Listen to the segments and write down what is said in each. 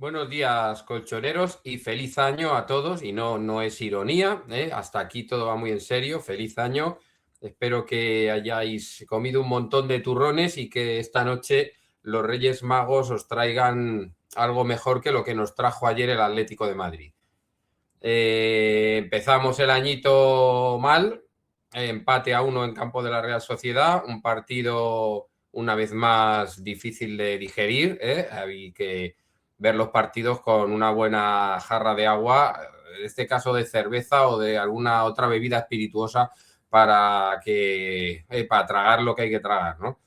Buenos días, colchoneros, y feliz año a todos. Y no es ironía, ¿eh? Hasta aquí todo va muy en serio. Feliz año. Espero que hayáis comido un montón de turrones y que esta noche los Reyes Magos os traigan algo mejor que lo que nos trajo ayer el Atlético de Madrid. Empezamos el añito mal, empate a 1 en campo de la Real Sociedad, un partido una vez más difícil de digerir, ¿eh? Hay que ver los partidos con una buena jarra de agua, en este caso de cerveza o de alguna otra bebida espirituosa para tragar lo que hay que tragar, ¿no?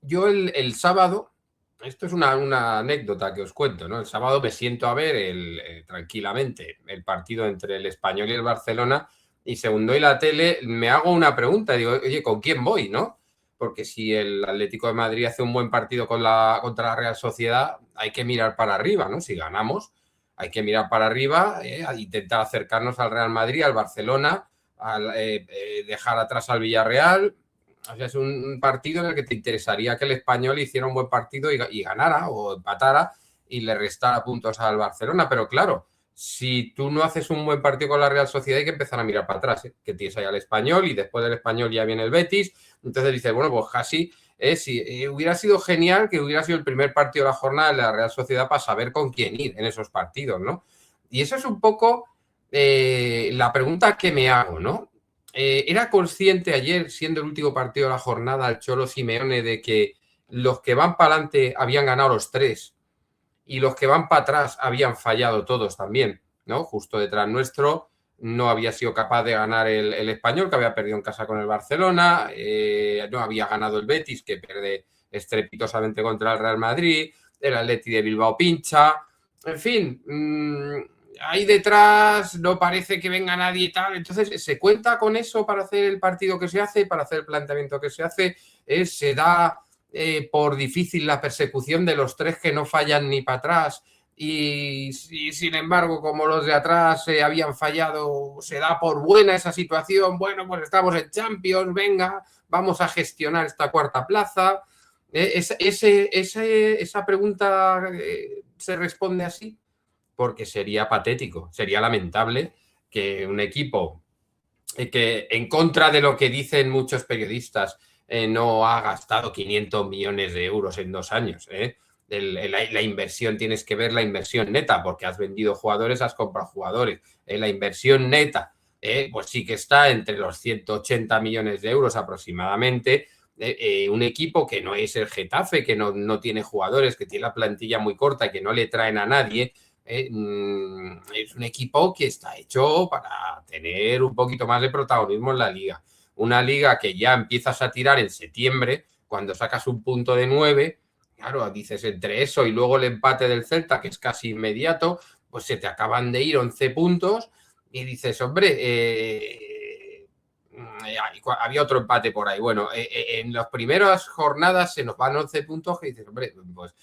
Yo el sábado, esto es una anécdota que os cuento, ¿no? El sábado me siento a ver tranquilamente el partido entre el Español y el Barcelona y según doy la tele me hago una pregunta, digo, oye, ¿con quién voy, no? Porque si el Atlético de Madrid hace un buen partido contra la Real Sociedad, hay que mirar para arriba, ¿no? Si ganamos, hay que mirar para arriba, a intentar acercarnos al Real Madrid, al Barcelona, dejar atrás al Villarreal. O sea, es un partido en el que te interesaría que el Español hiciera un buen partido y ganara o empatara y le restara puntos al Barcelona. Pero claro, si tú no haces un buen partido con la Real Sociedad, hay que empezar a mirar para atrás, ¿eh? Que tienes ahí al Español y después del Español ya viene el Betis. Entonces dices, bueno, pues casi hubiera sido genial que hubiera sido el primer partido de la jornada de la Real Sociedad para saber con quién ir en esos partidos, ¿no? Y eso es un poco la pregunta que me hago, ¿no? ¿Era consciente ayer, siendo el último partido de la jornada, el Cholo Simeone, de que los que van para adelante habían ganado los 3 y los que van para atrás habían fallado todos también, ¿no? Justo detrás nuestro no había sido capaz de ganar el Español, que había perdido en casa con el Barcelona, no había ganado el Betis, que pierde estrepitosamente contra el Real Madrid, el Atleti de Bilbao pincha, en fin, ahí detrás no parece que venga nadie y tal. Entonces, ¿se cuenta con eso para hacer el partido que se hace, para hacer el planteamiento que se hace? ¿Se da por difícil la persecución de los 3 que no fallan ni para atrás? Y sin embargo, como los de atrás habían fallado, se da por buena esa situación. Bueno, pues estamos en Champions, venga, vamos a gestionar esta cuarta plaza. Esa pregunta se responde así porque sería patético, sería lamentable que un equipo que en contra de lo que dicen muchos periodistas no ha gastado 500 millones de euros en 2 años. La inversión, tienes que ver la inversión neta, porque has vendido jugadores, has comprado jugadores. La inversión neta, pues sí que está entre los 180 millones de euros aproximadamente. Un equipo que no es el Getafe, que no tiene jugadores, que tiene la plantilla muy corta y que no le traen a nadie. Es un equipo que está hecho para tener un poquito más de protagonismo en la liga. Una liga que ya empiezas a tirar en septiembre, cuando sacas un punto de 9, claro, dices entre eso y luego el empate del Celta, que es casi inmediato, pues se te acaban de ir 11 puntos y dices, hombre, había otro empate por ahí. Bueno, en las primeras jornadas se nos van 11 puntos que dices, hombre, pues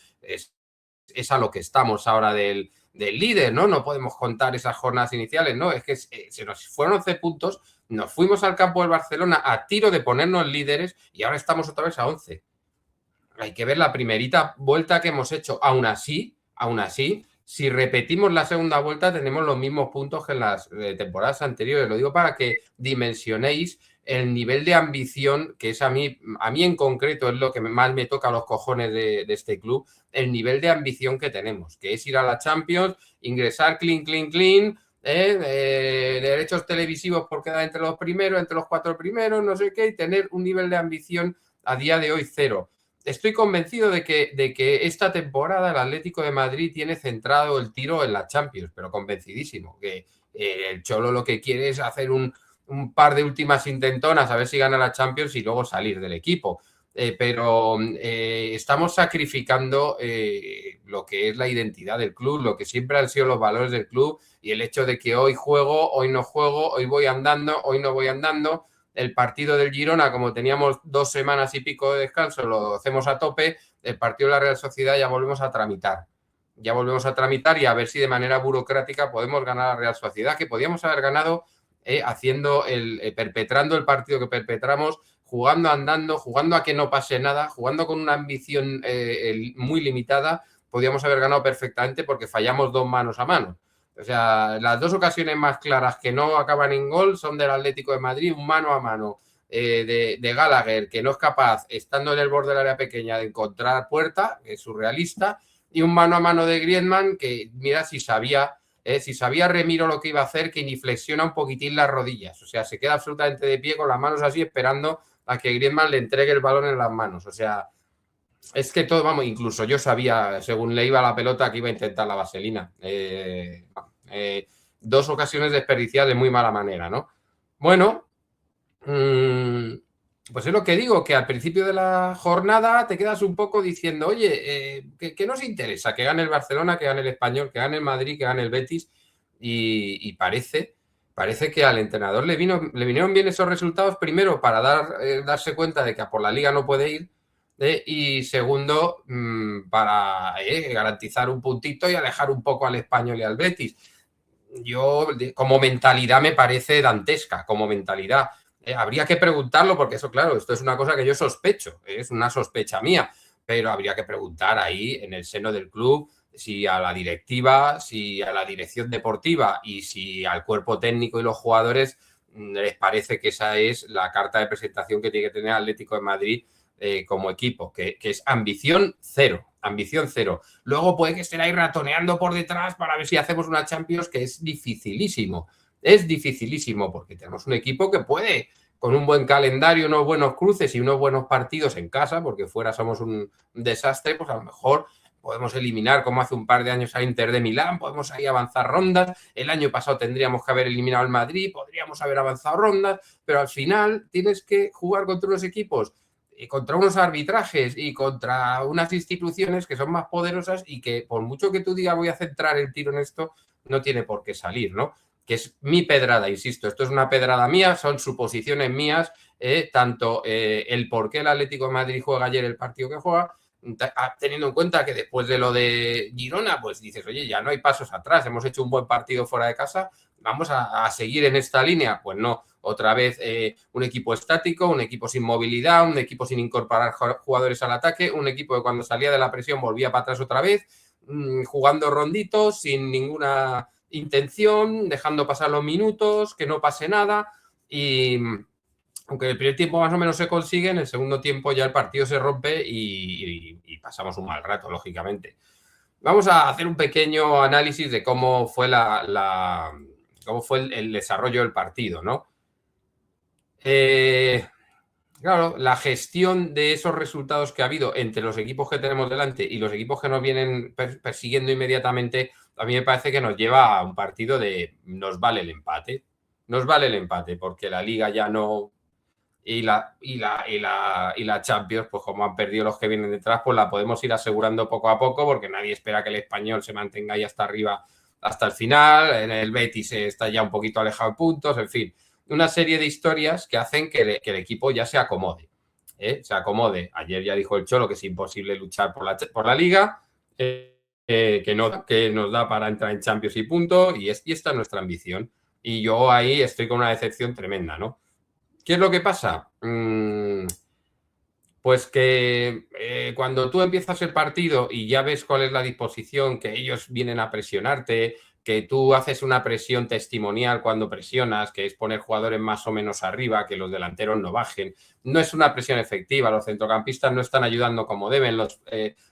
es a lo que estamos ahora del líder, ¿no? No podemos contar esas jornadas iniciales, ¿no? Es que se nos fueron 11 puntos, nos fuimos al campo del Barcelona a tiro de ponernos líderes y ahora estamos otra vez a 11. Hay que ver la primerita vuelta que hemos hecho. Aún así, si repetimos la segunda vuelta, tenemos los mismos puntos que en las temporadas anteriores. Lo digo para que dimensionéis el nivel de ambición, que es a mí en concreto es lo que más me toca a los cojones de este club, el nivel de ambición que tenemos, que es ir a la Champions, ingresar clean, derechos televisivos por quedar entre los primeros, entre los 4 primeros, no sé qué, y tener un nivel de ambición a día de hoy 0. Estoy convencido de que esta temporada el Atlético de Madrid tiene centrado el tiro en la Champions, pero convencidísimo, que el Cholo lo que quiere es hacer un par de últimas intentonas, a ver si gana la Champions y luego salir del equipo. Pero estamos sacrificando lo que es la identidad del club, lo que siempre han sido los valores del club y el hecho de que hoy juego, hoy no juego, hoy voy andando, hoy no voy andando. El partido del Girona, como teníamos 2 semanas y pico de descanso, lo hacemos a tope. El partido de la Real Sociedad ya volvemos a tramitar. Ya volvemos a tramitar y a ver si de manera burocrática podemos ganar a la Real Sociedad, que podíamos haber ganado perpetrando el partido que perpetramos, jugando andando, jugando a que no pase nada, jugando con una ambición muy limitada, podíamos haber ganado perfectamente porque fallamos 2 manos a mano. O sea, las 2 ocasiones más claras que no acaban en gol son del Atlético de Madrid, un mano a mano de Gallagher, que no es capaz, estando en el borde del área pequeña, de encontrar puerta, que es surrealista, y un mano a mano de Griezmann que, mira, si sabía Remiro lo que iba a hacer, que ni flexiona un poquitín las rodillas. O sea, se queda absolutamente de pie con las manos así esperando a que Griezmann le entregue el balón en las manos. O sea, es que todo, vamos, incluso yo sabía, según le iba la pelota, que iba a intentar la vaselina. 2 ocasiones desperdiciadas de muy mala manera, ¿no? Bueno, pues es lo que digo, que al principio de la jornada te quedas un poco diciendo, oye, que nos interesa, que gane el Barcelona, que gane el Español, que gane el Madrid, que gane el Betis, y parece que al entrenador le vinieron bien esos resultados, primero para darse cuenta de que a por la Liga no puede ir, y segundo, para garantizar un puntito y alejar un poco al Español y al Betis. Yo, como mentalidad, me parece dantesca, como mentalidad. Habría que preguntarlo, porque eso, claro, esto es una cosa que yo sospecho, es una sospecha mía, pero habría que preguntar ahí en el seno del club si a la directiva, si a la dirección deportiva y si al cuerpo técnico y los jugadores les parece que esa es la carta de presentación que tiene que tener Atlético de Madrid como equipo, que es ambición cero. Ambición cero. Luego puede que estén ahí ratoneando por detrás para ver si hacemos una Champions, que es dificilísimo. Es dificilísimo porque tenemos un equipo que puede, con un buen calendario, unos buenos cruces y unos buenos partidos en casa, porque fuera somos un desastre, pues a lo mejor podemos eliminar, como hace un par de años, a Inter de Milán, podemos ahí avanzar rondas. El año pasado tendríamos que haber eliminado al Madrid, podríamos haber avanzado rondas, pero al final tienes que jugar contra unos equipos y contra unos arbitrajes y contra unas instituciones que son más poderosas y que por mucho que tú digas voy a centrar el tiro en esto, no tiene por qué salir, ¿no? Que es mi pedrada, insisto, esto es una pedrada mía, son suposiciones mías, tanto el por qué el Atlético de Madrid juega ayer el partido que juega, teniendo en cuenta que después de lo de Girona, pues dices, oye, ya no hay pasos atrás, hemos hecho un buen partido fuera de casa, vamos a seguir en esta línea, pues no, otra vez un equipo estático, un equipo sin movilidad, un equipo sin incorporar jugadores al ataque, un equipo que cuando salía de la presión volvía para atrás otra vez, jugando ronditos, sin ninguna intención, dejando pasar los minutos, que no pase nada, y aunque el primer tiempo más o menos se consigue, en el segundo tiempo ya el partido se rompe y pasamos un mal rato, lógicamente. Vamos a hacer un pequeño análisis de cómo fue cómo fue el desarrollo del partido, ¿no? Claro, la gestión de esos resultados que ha habido entre los equipos que tenemos delante y los equipos que nos vienen persiguiendo inmediatamente, a mí me parece que nos lleva a un partido de nos vale el empate. Nos vale el empate, porque la Liga ya no. Y la Champions, pues como han perdido los que vienen detrás, pues la podemos ir asegurando poco a poco, porque nadie espera que el Español se mantenga ahí hasta arriba hasta el final. En el Betis está ya un poquito alejado de puntos, en fin. Una serie de historias que hacen que el equipo ya se acomode. Se acomode. Ayer ya dijo el Cholo que es imposible luchar por la Liga, que nos da para entrar en Champions y punto, y esta es nuestra ambición. Y yo ahí estoy con una decepción tremenda, ¿no? ¿Qué es lo que pasa? Pues que cuando tú empiezas el partido y ya ves cuál es la disposición, que ellos vienen a presionarte, que tú haces una presión testimonial cuando presionas, que es poner jugadores más o menos arriba, que los delanteros no bajen. No es una presión efectiva, los centrocampistas no están ayudando como deben,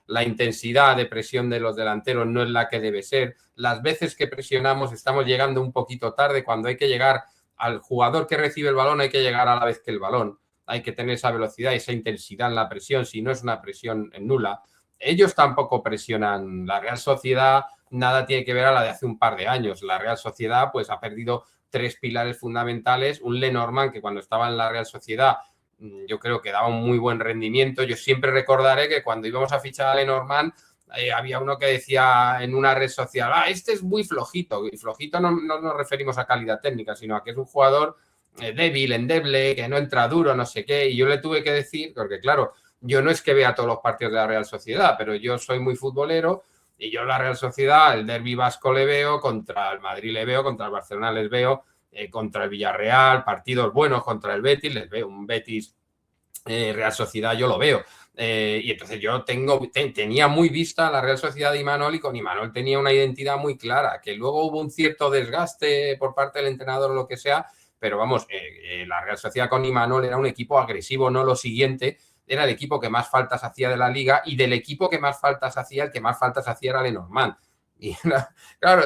la intensidad de presión de los delanteros no es la que debe ser. Las veces que presionamos estamos llegando un poquito tarde, cuando hay que llegar al jugador que recibe el balón, hay que llegar a la vez que el balón. Hay que tener esa velocidad y esa intensidad en la presión, si no es una presión nula. Ellos tampoco presionan. La Real Sociedad nada tiene que ver a la de hace un par de años. La Real Sociedad pues ha perdido 3 pilares fundamentales. Un Lenormand que cuando estaba en la Real Sociedad yo creo que daba un muy buen rendimiento. Yo siempre recordaré que cuando íbamos a fichar a Lenormand había uno que decía en una red social, este es muy flojito. Y flojito no nos referimos a calidad técnica, sino a que es un jugador débil, endeble, que no entra duro, no sé qué. Y yo le tuve que decir, porque claro, yo no es que vea todos los partidos de la Real Sociedad, pero yo soy muy futbolero y yo la Real Sociedad, el derbi vasco le veo, contra el Madrid le veo, contra el Barcelona les veo, contra el Villarreal, partidos buenos contra el Betis, les veo un Betis Real Sociedad yo lo veo. Y entonces yo tenía muy vista la Real Sociedad de Imanol, y con Imanol tenía una identidad muy clara, que luego hubo un cierto desgaste por parte del entrenador o lo que sea, pero vamos, la Real Sociedad con Imanol era un equipo agresivo, no lo siguiente, era el equipo que más faltas hacía de la liga, y del equipo que más faltas hacía, el que más faltas hacía era Lenormand. Y claro,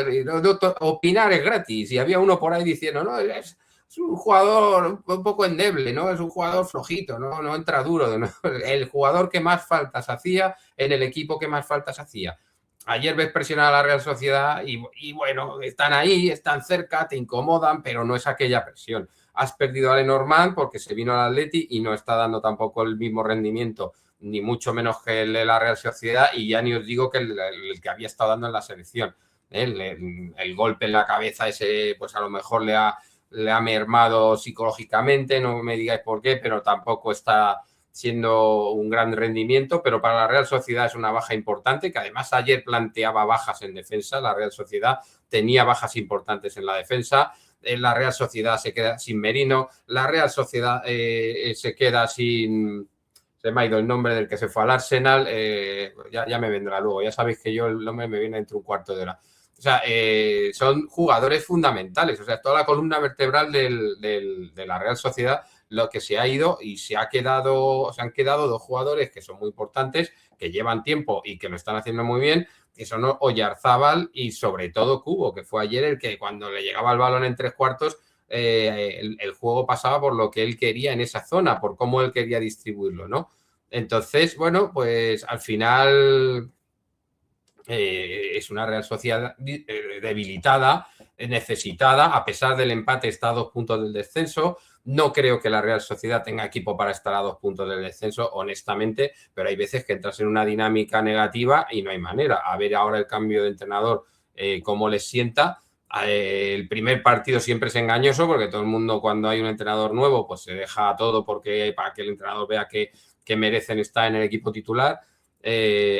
opinar es gratis, y había uno por ahí diciendo, no, es un jugador un poco endeble, ¿no? Es un jugador flojito, no entra duro. ¿No? El jugador que más faltas hacía en el equipo que más faltas hacía. Ayer ves presionar a la Real Sociedad y bueno, están ahí, están cerca, te incomodan, pero no es aquella presión. Has perdido a Lenormand porque se vino al Atleti y no está dando tampoco el mismo rendimiento, ni mucho menos que el de la Real Sociedad, y ya ni os digo que el que había estado dando en la selección. El golpe en la cabeza ese, pues a lo mejor le ha mermado psicológicamente, no me digáis por qué, pero tampoco está siendo un gran rendimiento, pero para la Real Sociedad es una baja importante, que además ayer planteaba bajas en defensa. La Real Sociedad tenía bajas importantes en la defensa. La Real Sociedad se queda sin Merino, la Real Sociedad se queda sin... Se me ha ido el nombre del que se fue al Arsenal, ya me vendrá luego, ya sabéis que yo el nombre me viene dentro de un cuarto de hora. O sea, son jugadores fundamentales. O sea, toda la columna vertebral de la Real Sociedad, lo que se ha ido, y se han quedado dos jugadores que son muy importantes, que llevan tiempo y que lo están haciendo muy bien, que son Oyarzábal y sobre todo Cubo, que fue ayer el que cuando le llegaba el balón en 3/4, el juego pasaba por lo que él quería en esa zona, por cómo él quería distribuirlo, ¿no? Entonces, bueno, pues al final... es una Real Sociedad debilitada, necesitada, a pesar del empate está a 2 puntos del descenso. No creo que la Real Sociedad tenga equipo para estar a 2 puntos del descenso, honestamente, pero hay veces que entras en una dinámica negativa y no hay manera. A ver ahora el cambio de entrenador, cómo les sienta. El primer partido siempre es engañoso, porque todo el mundo, cuando hay un entrenador nuevo, pues se deja todo para que el entrenador vea que merecen estar en el equipo titular.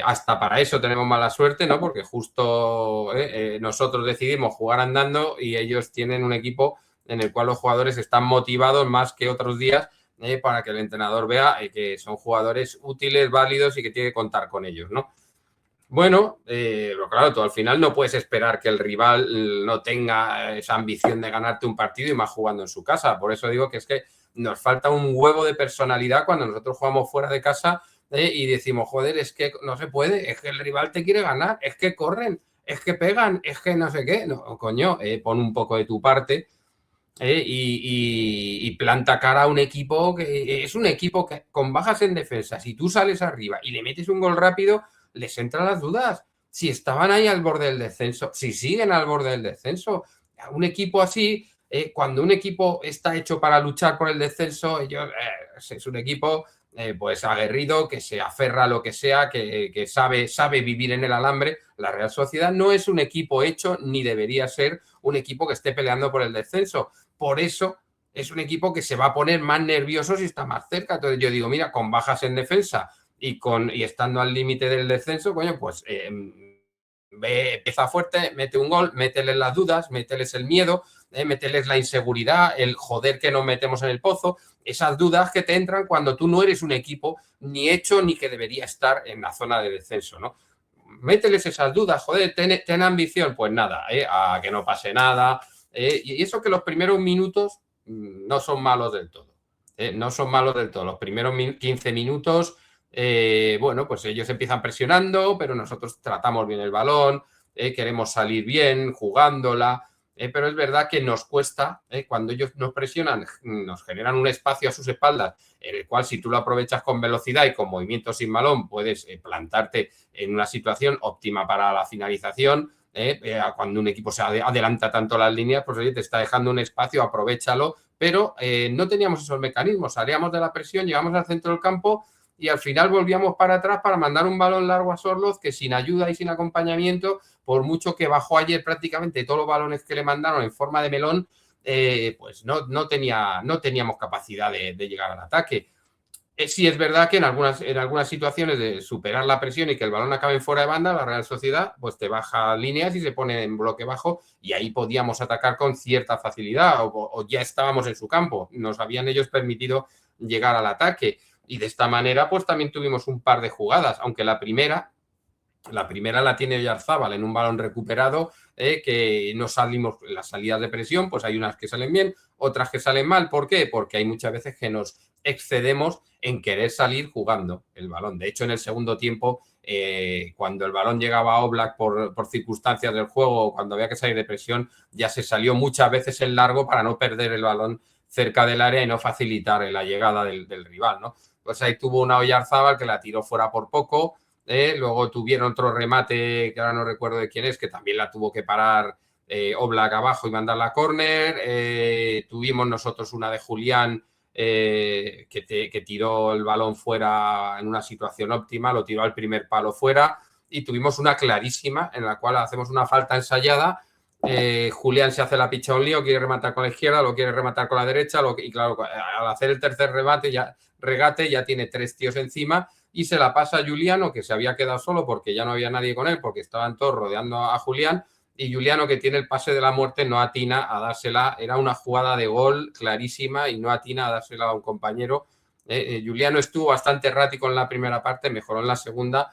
Hasta para eso tenemos mala suerte, ¿no? Porque justo nosotros decidimos jugar andando y ellos tienen un equipo en el cual los jugadores están motivados más que otros días, para que el entrenador vea que son jugadores útiles, válidos y que tiene que contar con ellos, ¿no? Bueno, pero claro, tú al final no puedes esperar que el rival no tenga esa ambición de ganarte un partido, y más jugando en su casa. Por eso digo que es que nos falta un huevo de personalidad cuando nosotros jugamos fuera de casa. Y decimos, joder, es que no se puede, es que el rival te quiere ganar, es que corren, es que pegan, es que no sé qué. No, coño, pon un poco de tu parte, y planta cara a un equipo que es un equipo que con bajas en defensa, si tú sales arriba y le metes un gol rápido, les entran las dudas. Si estaban ahí al borde del descenso, si siguen al borde del descenso, un equipo así, cuando un equipo está hecho para luchar por el descenso, es un equipo pues aguerrido, que se aferra a lo que sea, que sabe vivir en el alambre. La Real Sociedad no es un equipo hecho, ni debería ser un equipo que esté peleando por el descenso. Por eso es un equipo que se va a poner más nervioso si está más cerca. Entonces yo digo, mira, con bajas en defensa y estando al límite del descenso, coño, pues empieza fuerte, mete un gol, mételes las dudas, mételes el miedo, mételes la inseguridad, el joder que nos metemos en el pozo, esas dudas que te entran cuando tú no eres un equipo ni hecho ni que debería estar en la zona de descenso, ¿no? Mételes esas dudas, joder, ten ambición, pues nada, a que no pase nada. Y eso que los primeros minutos no son malos del todo. No son malos del todo. Los primeros 15 minutos, bueno, pues ellos empiezan presionando, pero nosotros tratamos bien el balón, queremos salir bien, jugándola. Pero es verdad que nos cuesta, cuando ellos nos presionan, nos generan un espacio a sus espaldas, en el cual si tú lo aprovechas con velocidad y con movimiento sin balón, puedes plantarte en una situación óptima para la finalización. Cuando un equipo se adelanta tanto las líneas, pues oye, te está dejando un espacio, aprovéchalo, pero no teníamos esos mecanismos. Salíamos de la presión, llegamos al centro del campo y al final volvíamos para atrás para mandar un balón largo a Sorloz, que sin ayuda y sin acompañamiento, por mucho que bajó ayer prácticamente todos los balones que le mandaron en forma de melón, pues no teníamos capacidad de llegar al ataque. Sí es verdad que en algunas situaciones de superar la presión y que el balón acabe fuera de banda, la Real Sociedad pues te baja líneas y se pone en bloque bajo, y ahí podíamos atacar con cierta facilidad, o ya estábamos en su campo, nos habían ellos permitido llegar al ataque. Y de esta manera, pues también tuvimos un par de jugadas, aunque la primera la tiene Oyarzábal en un balón recuperado, que no salimos, las salidas de presión, pues hay unas que salen bien, otras que salen mal. ¿Por qué? Porque hay muchas veces que nos excedemos en querer salir jugando el balón. De hecho, en el segundo tiempo, cuando el balón llegaba a Oblak por circunstancias del juego, cuando había que salir de presión, ya se salió muchas veces en largo para no perder el balón cerca del área y no facilitar la llegada del rival, ¿no? Pues ahí tuvo una Oyarzábal que la tiró fuera por poco. Luego tuvieron otro remate, que ahora no recuerdo de quién es, que también la tuvo que parar Oblak abajo y mandarla a córner. Tuvimos nosotros una de Julián, que tiró el balón fuera en una situación óptima, lo tiró al primer palo fuera. Y tuvimos una clarísima en la cual hacemos una falta ensayada. Julián se hace la picha a un lío, quiere rematar con la izquierda, lo quiere rematar con la derecha, y claro, al hacer el tercer regate ya tiene 3 tíos encima y se la pasa a Giuliano, que se había quedado solo porque ya no había nadie con él, porque estaban todos rodeando a Julián, y Giuliano, que tiene el pase de la muerte, no atina a dársela. Era una jugada de gol clarísima y no atina a dársela a un compañero. Giuliano estuvo bastante errático en la primera parte, mejoró en la segunda.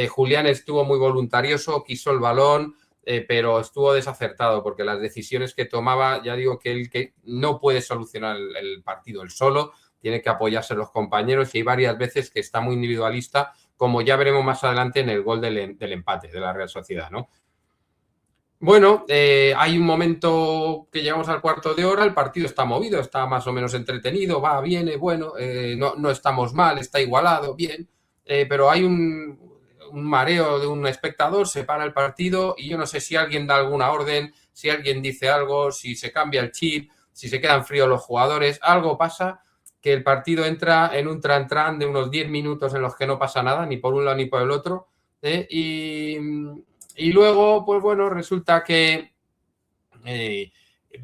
Julián estuvo muy voluntarioso, quiso el balón, pero estuvo desacertado porque las decisiones que tomaba, ya digo que él que no puede solucionar el partido él solo, tiene que apoyarse en los compañeros y hay varias veces que está muy individualista, como ya veremos más adelante en el gol del empate de la Real Sociedad, ¿no? Bueno, hay un momento que llegamos al cuarto de hora, el partido está movido, está más o menos entretenido, va, viene, bueno, no estamos mal, está igualado, bien, pero hay un mareo de un espectador, se para el partido y yo no sé si alguien da alguna orden, si alguien dice algo, si se cambia el chip, si se quedan fríos los jugadores, algo pasa, que el partido entra en un tran-tran de unos 10 minutos en los que no pasa nada, ni por un lado ni por el otro, y luego, pues bueno, resulta que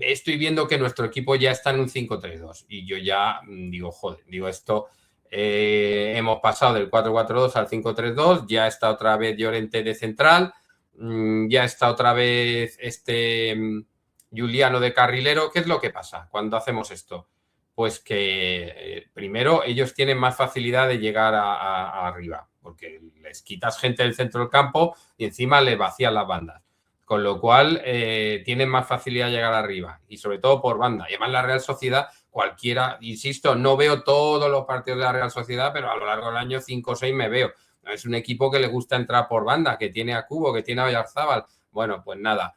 estoy viendo que nuestro equipo ya está en un 5-3-2 y yo ya digo, joder, digo esto, hemos pasado del 4-4-2 al 5-3-2, ya está otra vez Llorente de central, ya está otra vez Giuliano de carrilero. ¿Qué es lo que pasa cuando hacemos esto? Pues que primero ellos tienen más facilidad de llegar a arriba, porque les quitas gente del centro del campo y encima les vacían las bandas. Con lo cual tienen más facilidad de llegar arriba y sobre todo por banda. Y además la Real Sociedad, cualquiera, insisto, no veo todos los partidos de la Real Sociedad, pero a lo largo del año 5 o 6 me veo. Es un equipo que le gusta entrar por banda, que tiene a Cubo, que tiene a Oyarzábal. Bueno, pues nada,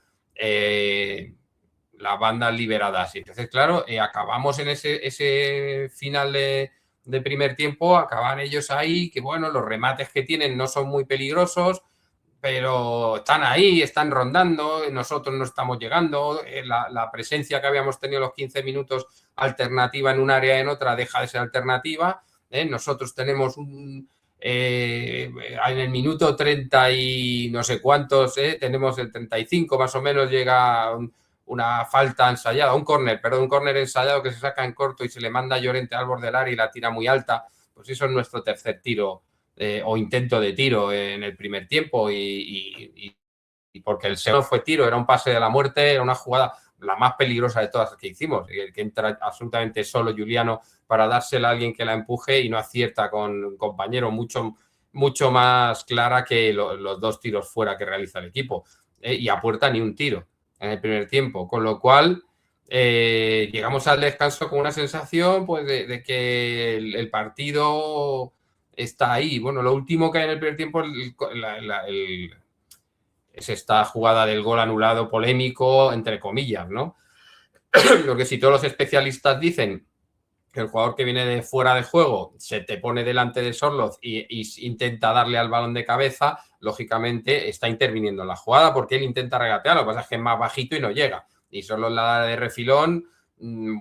las bandas liberadas. Y entonces, claro, acabamos en ese final de primer tiempo, acaban ellos ahí, que bueno, los remates que tienen no son muy peligrosos, pero están ahí, están rondando, nosotros no estamos llegando, la presencia que habíamos tenido los 15 minutos alternativa en un área en otra deja de ser alternativa, nosotros tenemos en el minuto 30 y no sé cuántos, tenemos el 35 más o menos, llega una falta ensayada, un córner ensayado que se saca en corto y se le manda a Llorente al borde del área y la tira muy alta. Pues eso es nuestro tercer tiro o intento de tiro en el primer tiempo y porque el segundo fue tiro, era un pase de la muerte, era una jugada la más peligrosa de todas que hicimos, que entra absolutamente solo Giuliano para dársela a alguien que la empuje y no acierta con un compañero, mucho más clara que los 2 tiros fuera que realiza el equipo, y a puerta ni un tiro en el primer tiempo, con lo cual llegamos al descanso con una sensación pues de que el partido está ahí. Bueno, lo último que hay en el primer tiempo es esta jugada del gol anulado polémico, entre comillas, ¿no? Porque si todos los especialistas dicen que el jugador que viene de fuera de juego se te pone delante de Sorloz y intenta darle al balón de cabeza, lógicamente está interviniendo en la jugada porque él intenta regatear, lo que pasa es que es más bajito y no llega. Y Sorloz la da de refilón,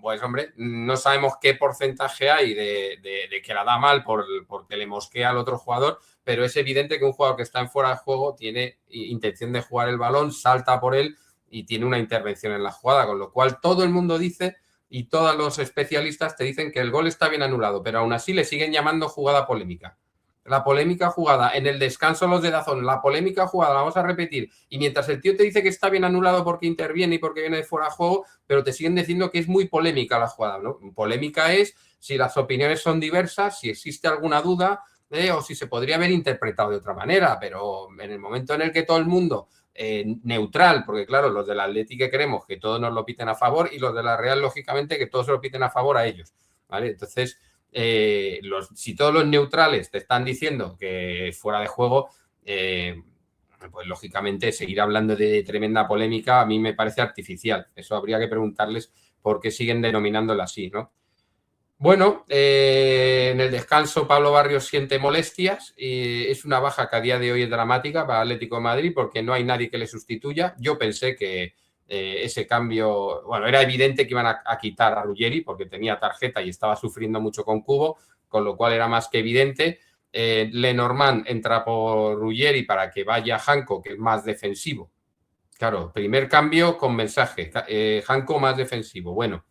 pues hombre, no sabemos qué porcentaje hay de que la da mal porque le mosquea al otro jugador, pero es evidente que un jugador que está en fuera de juego tiene intención de jugar el balón, salta por él y tiene una intervención en la jugada, con lo cual todo el mundo dice y todos los especialistas te dicen que el gol está bien anulado, pero aún así le siguen llamando jugada polémica. La polémica jugada en el descanso los de Dazón, la polémica jugada, la vamos a repetir, y mientras el tío te dice que está bien anulado porque interviene y porque viene de fuera de juego, pero te siguen diciendo que es muy polémica la jugada, ¿no? Polémica es si las opiniones son diversas, si existe alguna duda o si se podría haber interpretado de otra manera, pero en el momento en el que todo el mundo neutral, porque claro, los del Atleti que queremos que todos nos lo piten a favor y los de la Real, lógicamente, que todos se lo piten a favor a ellos, ¿vale? Entonces, si todos los neutrales te están diciendo que fuera de juego, pues lógicamente seguir hablando de tremenda polémica a mí me parece artificial. Eso habría que preguntarles por qué siguen denominándolo así, ¿no? Bueno, en el descanso Pablo Barrios siente molestias y es una baja que a día de hoy es dramática para Atlético de Madrid porque no hay nadie que le sustituya. Yo pensé que ese cambio, bueno, era evidente que iban a quitar a Ruggeri porque tenía tarjeta y estaba sufriendo mucho con Cubo, con lo cual era más que evidente. Lenormand entra por Ruggeri para que vaya Janko, que es más defensivo. Claro, primer cambio con mensaje, Janko más defensivo. Bueno,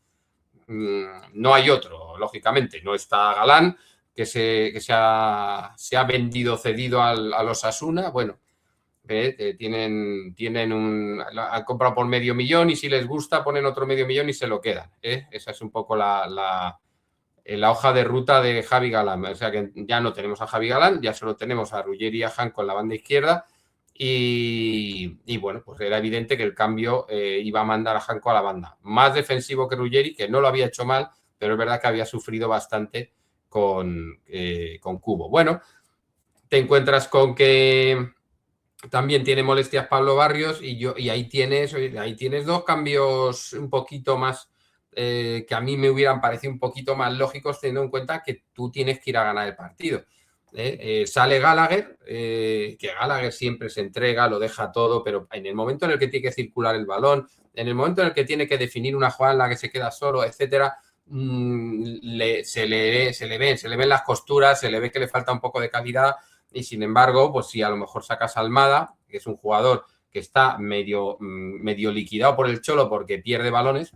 no hay otro, lógicamente. No está Galán, que se ha vendido, cedido a los Osasuna. Bueno, han comprado por $500.000 y si les gusta ponen otro $500.000 y se lo quedan. Esa es un poco la hoja de ruta de Javi Galán. O sea que ya no tenemos a Javi Galán, ya solo tenemos a Ruggeri y a Janko en la banda izquierda. Y bueno, pues era evidente que el cambio iba a mandar a Janko a la banda. Más defensivo que Ruggeri, que no lo había hecho mal, pero es verdad que había sufrido bastante con Cubo. Bueno, te encuentras con que también tiene molestias Pablo Barrios y ahí tienes dos cambios un poquito más que a mí me hubieran parecido un poquito más lógicos teniendo en cuenta que tú tienes que ir a ganar el partido. Sale Gallagher, que Gallagher siempre se entrega, lo deja todo, pero en el momento en el que tiene que circular el balón, en el momento en el que tiene que definir una jugada en la que se queda solo, etcétera, se le ven las costuras, se le ve que le falta un poco de calidad y sin embargo, pues si a lo mejor sacas a Almada, que es un jugador que está medio liquidado por el Cholo porque pierde balones,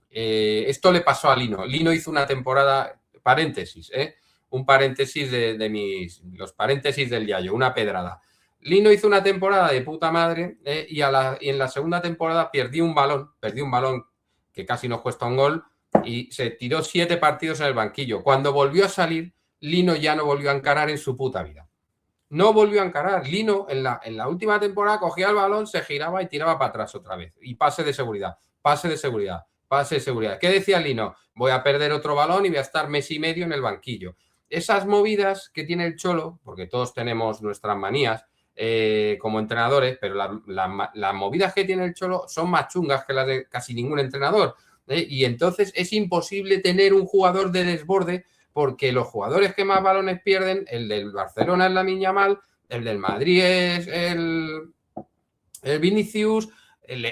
esto le pasó a Lino. Lino hizo una temporada, paréntesis, un paréntesis de los paréntesis del Yayo, una pedrada. Lino hizo una temporada de puta madre y en la segunda temporada perdió un balón que casi nos cuesta un gol y se tiró 7 partidos en el banquillo. Cuando volvió a salir, Lino ya no volvió a encarar en su puta vida. No volvió a encarar. Lino en la última temporada cogía el balón, se giraba y tiraba para atrás otra vez. Y pase de seguridad, pase de seguridad, pase de seguridad. ¿Qué decía Lino? Voy a perder otro balón y voy a estar mes y medio en el banquillo. Esas movidas que tiene el Cholo, porque todos tenemos nuestras manías como entrenadores, pero las movidas que tiene el Cholo son más chungas que las de casi ningún entrenador. Y entonces es imposible tener un jugador de desborde porque los jugadores que más balones pierden, el del Barcelona es Lamine Yamal, el del Madrid es el Vinicius,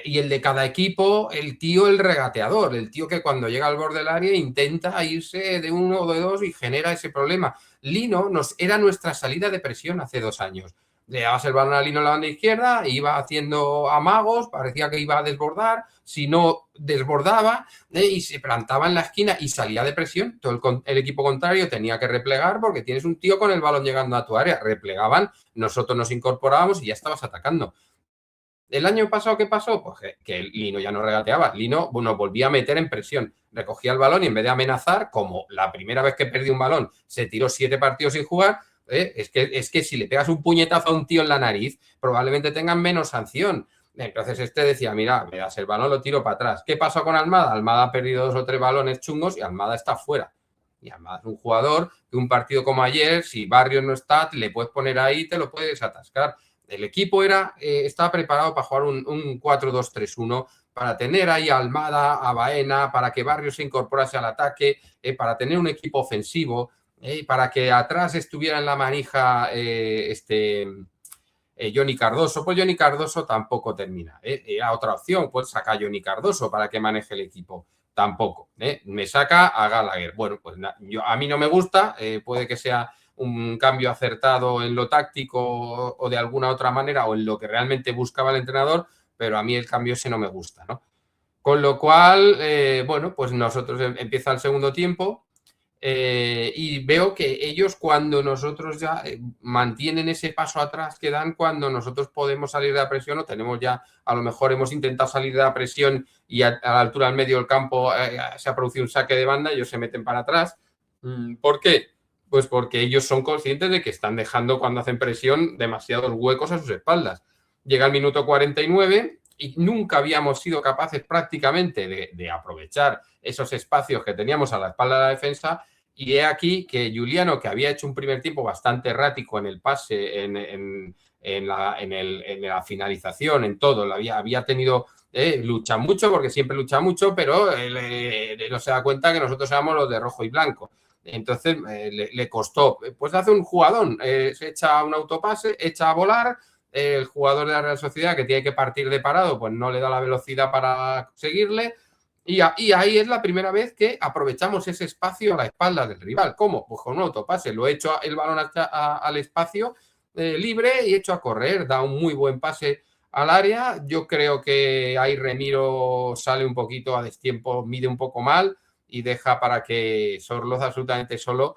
y el de cada equipo, el tío, el regateador, el tío que cuando llega al borde del área intenta irse de uno o de dos y genera ese problema. Lino era nuestra salida de presión hace 2 años. Le dabas el balón a Lino en la banda izquierda, iba haciendo amagos, parecía que iba a desbordar, si no desbordaba y se plantaba en la esquina y salía de presión. Todo el equipo contrario tenía que replegar porque tienes un tío con el balón llegando a tu área. Replegaban, nosotros nos incorporábamos y ya estabas atacando. ¿El año pasado qué pasó? Pues que Lino ya no regateaba. Lino, bueno, volvía a meter en presión. Recogía el balón y en vez de amenazar, como la primera vez que perdió un balón, se tiró 7 partidos sin jugar. Es que si le pegas un puñetazo a un tío en la nariz, probablemente tengan menos sanción. Entonces decía, mira, me das el balón, lo tiro para atrás. ¿Qué pasó con Almada? Almada ha perdido 2 o 3 balones chungos y Almada está fuera. Y Almada es un jugador que un partido como ayer, si Barrios no está, le puedes poner ahí y te lo puedes atascar. El equipo estaba preparado para jugar un 4-2-3-1, para tener ahí a Almada, a Baena, para que Barrios se incorporase al ataque, para tener un equipo ofensivo, para que atrás estuviera en la manija Johnny Cardoso. Pues Johnny Cardoso tampoco termina. Era otra opción, pues saca a Johnny Cardoso para que maneje el equipo. Tampoco. Me saca a Gallagher. Bueno, pues a mí no me gusta, puede que sea un cambio acertado en lo táctico o de alguna otra manera o en lo que realmente buscaba el entrenador, pero a mí el cambio ese no me gusta, ¿no? Con lo cual, bueno, pues nosotros empieza el segundo tiempo y veo que ellos cuando nosotros ya mantienen ese paso atrás que dan cuando nosotros podemos salir de la presión o tenemos ya, a lo mejor hemos intentado salir de la presión y a la altura del medio del campo se ha producido un saque de banda, ellos se meten para atrás. ¿Por qué? Pues porque ellos son conscientes de que están dejando, cuando hacen presión, demasiados huecos a sus espaldas. Llega el minuto 49 y nunca habíamos sido capaces prácticamente de aprovechar esos espacios que teníamos a la espalda de la defensa. Y he aquí que Giuliano, que había hecho un primer tiempo bastante errático en el pase, en la finalización, en todo, había tenido lucha mucho, porque siempre lucha mucho, pero no se da cuenta que nosotros éramos los de rojo y blanco. Entonces le costó. Pues hace un jugadón, se echa un autopase, echa a volar. El jugador de la Real Sociedad, que tiene que partir de parado, pues no le da la velocidad para seguirle. Y ahí es la primera vez que aprovechamos ese espacio a la espalda del rival. ¿Cómo? Pues con un autopase. Lo he hecho el balón al espacio libre y hecho a correr. Da un muy buen pase al área. Yo creo que ahí Remiro sale un poquito a destiempo, mide un poco mal y deja para que Sorloz absolutamente solo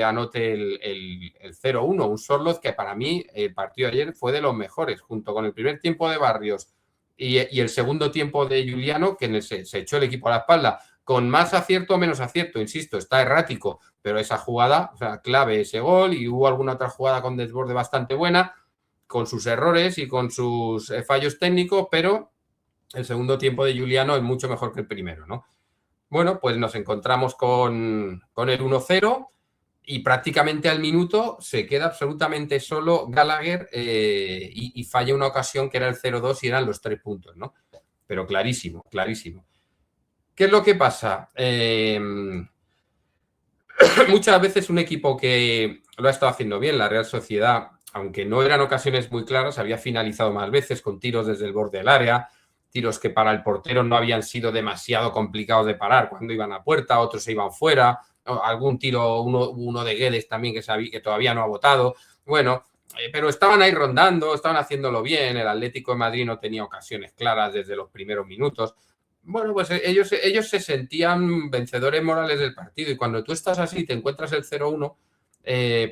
anote el 0-1. Un Sorloz que para mí el partido de ayer fue de los mejores, junto con el primer tiempo de Barrios y el segundo tiempo de Giuliano, que se echó el equipo a la espalda, con más acierto o menos acierto, insisto, está errático, pero esa jugada, o sea, clave ese gol, y hubo alguna otra jugada con desborde bastante buena, con sus errores y con sus fallos técnicos, pero el segundo tiempo de Giuliano es mucho mejor que el primero, ¿no? Bueno, pues nos encontramos con el 1-0 y prácticamente al minuto se queda absolutamente solo Gallagher y falla una ocasión que era el 0-2 y eran los 3 puntos, ¿no? Pero clarísimo, clarísimo. ¿Qué es lo que pasa? Muchas veces un equipo que lo ha estado haciendo bien, la Real Sociedad, aunque no eran ocasiones muy claras, había finalizado más veces con tiros desde el borde del área, tiros que para el portero no habían sido demasiado complicados de parar cuando iban a puerta, otros se iban fuera, algún tiro, uno de Guedes también que todavía no ha votado. Bueno, pero estaban ahí rondando, estaban haciéndolo bien, el Atlético de Madrid no tenía ocasiones claras desde los primeros minutos. Bueno, pues ellos se sentían vencedores morales del partido y cuando tú estás así y te encuentras el 0-1,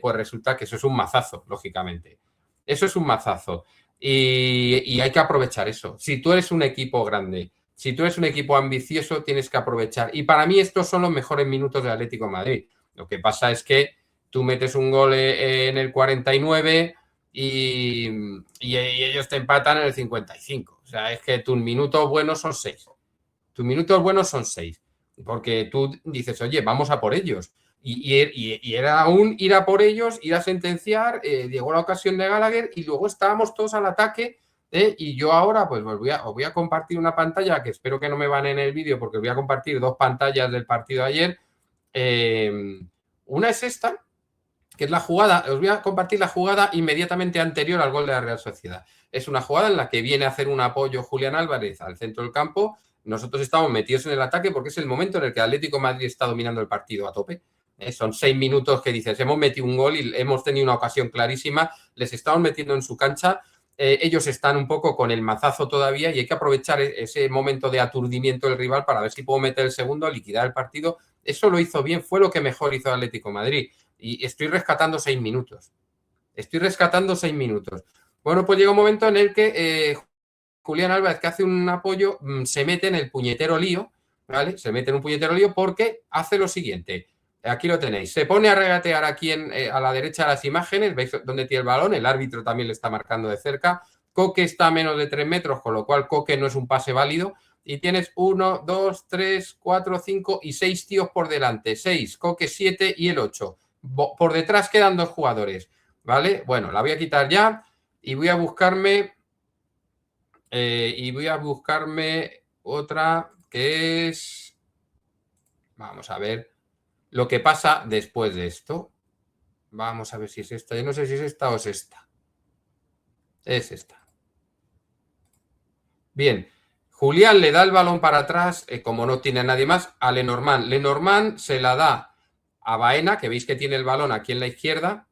pues resulta que eso es un mazazo, lógicamente. Eso es un mazazo y hay que aprovechar eso. Si tú eres un equipo grande, si tú eres un equipo ambicioso, tienes que aprovechar. Y para mí estos son los mejores minutos del Atlético de Madrid. Lo que pasa es que tú metes un gol en el 49 y ellos te empatan en el 55. O sea, es que tus minutos buenos son 6. Tus minutos buenos son 6, porque tú dices, oye, vamos a por ellos. Y era un ir a por ellos, ir a sentenciar, llegó la ocasión de Gallagher y luego estábamos todos al ataque. Y yo ahora pues os voy a compartir una pantalla que espero que no me van en el vídeo porque os voy a compartir 2 pantallas del partido de ayer. Una es esta, que es la jugada, os voy a compartir la jugada inmediatamente anterior al gol de la Real Sociedad. Es una jugada en la que viene a hacer un apoyo Julián Álvarez al centro del campo. Nosotros estamos metidos en el ataque porque es el momento en el que el Atlético de Madrid está dominando el partido a tope. Son 6 minutos que dices, hemos metido un gol y hemos tenido una ocasión clarísima, les estamos metiendo en su cancha, ellos están un poco con el mazazo todavía y hay que aprovechar ese momento de aturdimiento del rival para ver si puedo meter el segundo, liquidar el partido. Eso lo hizo bien, fue lo que mejor hizo el Atlético de Madrid y estoy rescatando 6 minutos. Estoy rescatando 6 minutos. Bueno, pues llega un momento en el que Julián Álvarez, que hace un apoyo, se mete en el puñetero lío, ¿vale? Se mete en un puñetero lío porque hace lo siguiente. Aquí lo tenéis. Se pone a regatear aquí a la derecha de las imágenes. ¿Veis dónde tiene el balón? El árbitro también le está marcando de cerca. Coque está a menos de 3 metros, con lo cual Coque no es un pase válido. Y tienes 1, 2, 3, 4, 5 y 6 tíos por delante. 6, Coque 7 y el 8. Por detrás quedan 2 jugadores, ¿vale? Bueno, la voy a quitar ya y voy a buscarme otra que es, vamos a ver lo que pasa después de esto. Vamos a ver si es esta. Yo no sé si es esta o es esta. Es esta. Bien, Julián le da el balón para atrás, como no tiene a nadie más, a Lenormand. Lenormand se la da a Baena, que veis que tiene el balón aquí en la izquierda,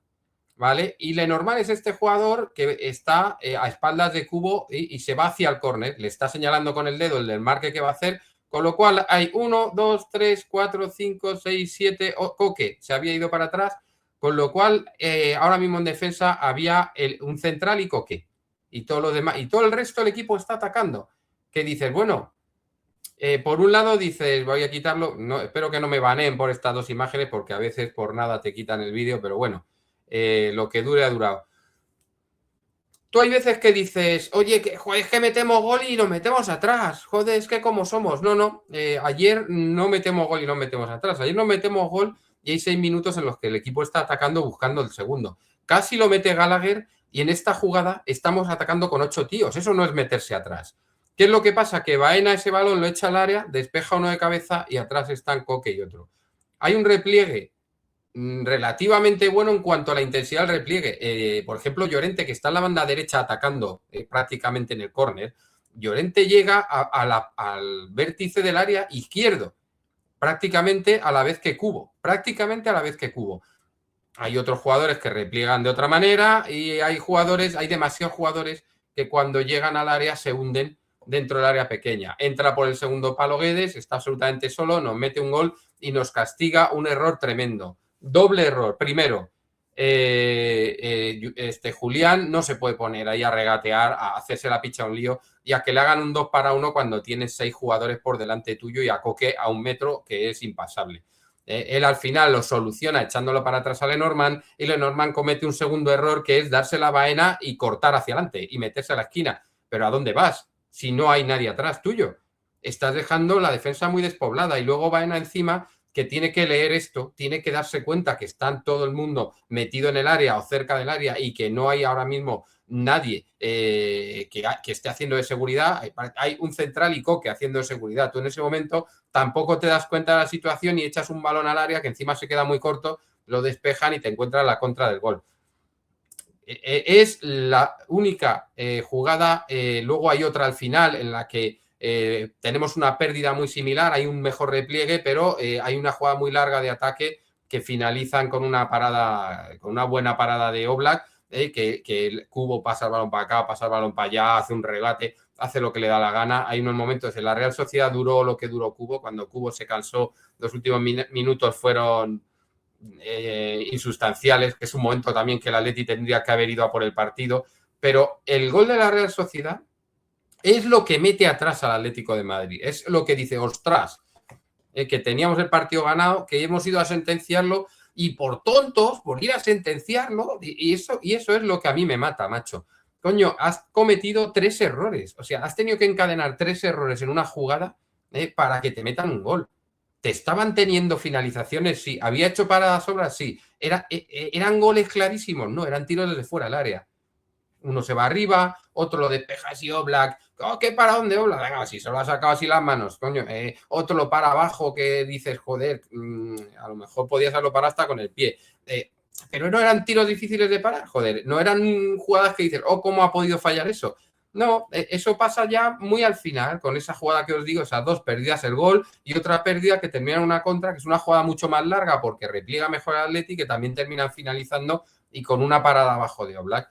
¿vale? Y Lenormand es este jugador que está a espaldas de Cubo y se va hacia el córner. Le está señalando con el dedo el del marque que va a hacer, con lo cual hay 1, 2, 3, 4, 5, 6, 7, Coque se había ido para atrás, con lo cual ahora mismo en defensa había un central y Coque. Y todo lo demás, y todo el resto del equipo está atacando. Que dices, bueno, Por un lado dices, voy a quitarlo, no, espero que no me baneen por estas dos imágenes porque a veces por nada te quitan el vídeo, pero bueno, lo que dure ha durado. Tú hay veces que dices, oye, joder, es que metemos gol y nos metemos atrás, joder, es que como somos. No, ayer no metemos gol y nos metemos atrás, ayer nos metemos gol y hay 6 minutos en los que el equipo está atacando buscando el segundo. Casi lo mete Gallagher y en esta jugada estamos atacando con 8 tíos, eso no es meterse atrás. ¿Qué es lo que pasa? Que Baena ese balón lo echa al área, despeja uno de cabeza y atrás están Coque y otro. Hay un repliegue relativamente bueno en cuanto a la intensidad del repliegue. Por ejemplo, Llorente, que está en la banda derecha atacando prácticamente en el córner, Llorente llega al vértice del área izquierdo, prácticamente a la vez que Cubo, Hay otros jugadores que repliegan de otra manera y hay demasiados jugadores que cuando llegan al área se hunden dentro del área pequeña. Entra por el segundo palo Guedes, está absolutamente solo, nos mete un gol y nos castiga un error tremendo. Doble error. Primero, Julián no se puede poner ahí a regatear, a hacerse la picha a un lío y a que le hagan un 2-1 cuando tienes 6 jugadores por delante tuyo y a Coque a 1 metro, que es impasable. Él al final lo soluciona echándolo para atrás a Lenormand y Lenormand comete un segundo error que es darse la Baena y cortar hacia adelante y meterse a la esquina. ¿Pero a dónde vas? Si no hay nadie atrás tuyo. Estás dejando la defensa muy despoblada y luego Baena encima que tiene que leer esto, tiene que darse cuenta que está todo el mundo metido en el área o cerca del área y que no hay ahora mismo nadie que esté haciendo de seguridad. Hay un central y Coque haciendo de seguridad. Tú en ese momento tampoco te das cuenta de la situación y echas un balón al área que encima se queda muy corto, lo despejan y te encuentras la contra del gol. Es la única jugada. Luego hay otra al final en la que tenemos una pérdida muy similar, hay un mejor repliegue, pero hay una jugada muy larga de ataque que finalizan con una buena parada de Oblak, que el Cubo pasa el balón para acá, pasa el balón para allá, hace un regate, hace lo que le da la gana. Hay unos momentos en la Real Sociedad duró lo que duró Cubo, cuando Cubo se cansó, los últimos minutos fueron insustanciales, que es un momento también que el Atleti tendría que haber ido a por el partido, pero el gol de la Real Sociedad es lo que mete atrás al Atlético de Madrid, es lo que dice, ostras, que teníamos el partido ganado, que hemos ido a sentenciarlo y por tontos, por ir a sentenciarlo, y eso es lo que a mí me mata, macho. Coño, has cometido 3 errores, o sea, has tenido que encadenar 3 errores en una jugada para que te metan un gol. Te estaban teniendo finalizaciones, sí. Había hecho paradas obras, sí. Eran goles clarísimos, no, eran tiros desde fuera del área. Uno se va arriba, otro lo despeja así Oblak. Oh, ¿qué para dónde Oblak? Venga, si solo ha sacado así las manos, coño. Otro lo para abajo que dices, joder, a lo mejor podías hacerlo para hasta con el pie. Pero no eran tiros difíciles de parar, joder. No eran jugadas que dices, oh, ¿cómo ha podido fallar eso? No, eso pasa ya muy al final, con esa jugada que os digo, esas 2 pérdidas, el gol y otra pérdida que termina en una contra, que es una jugada mucho más larga porque repliega mejor al Atleti, que también terminan finalizando y con una parada abajo de Oblak.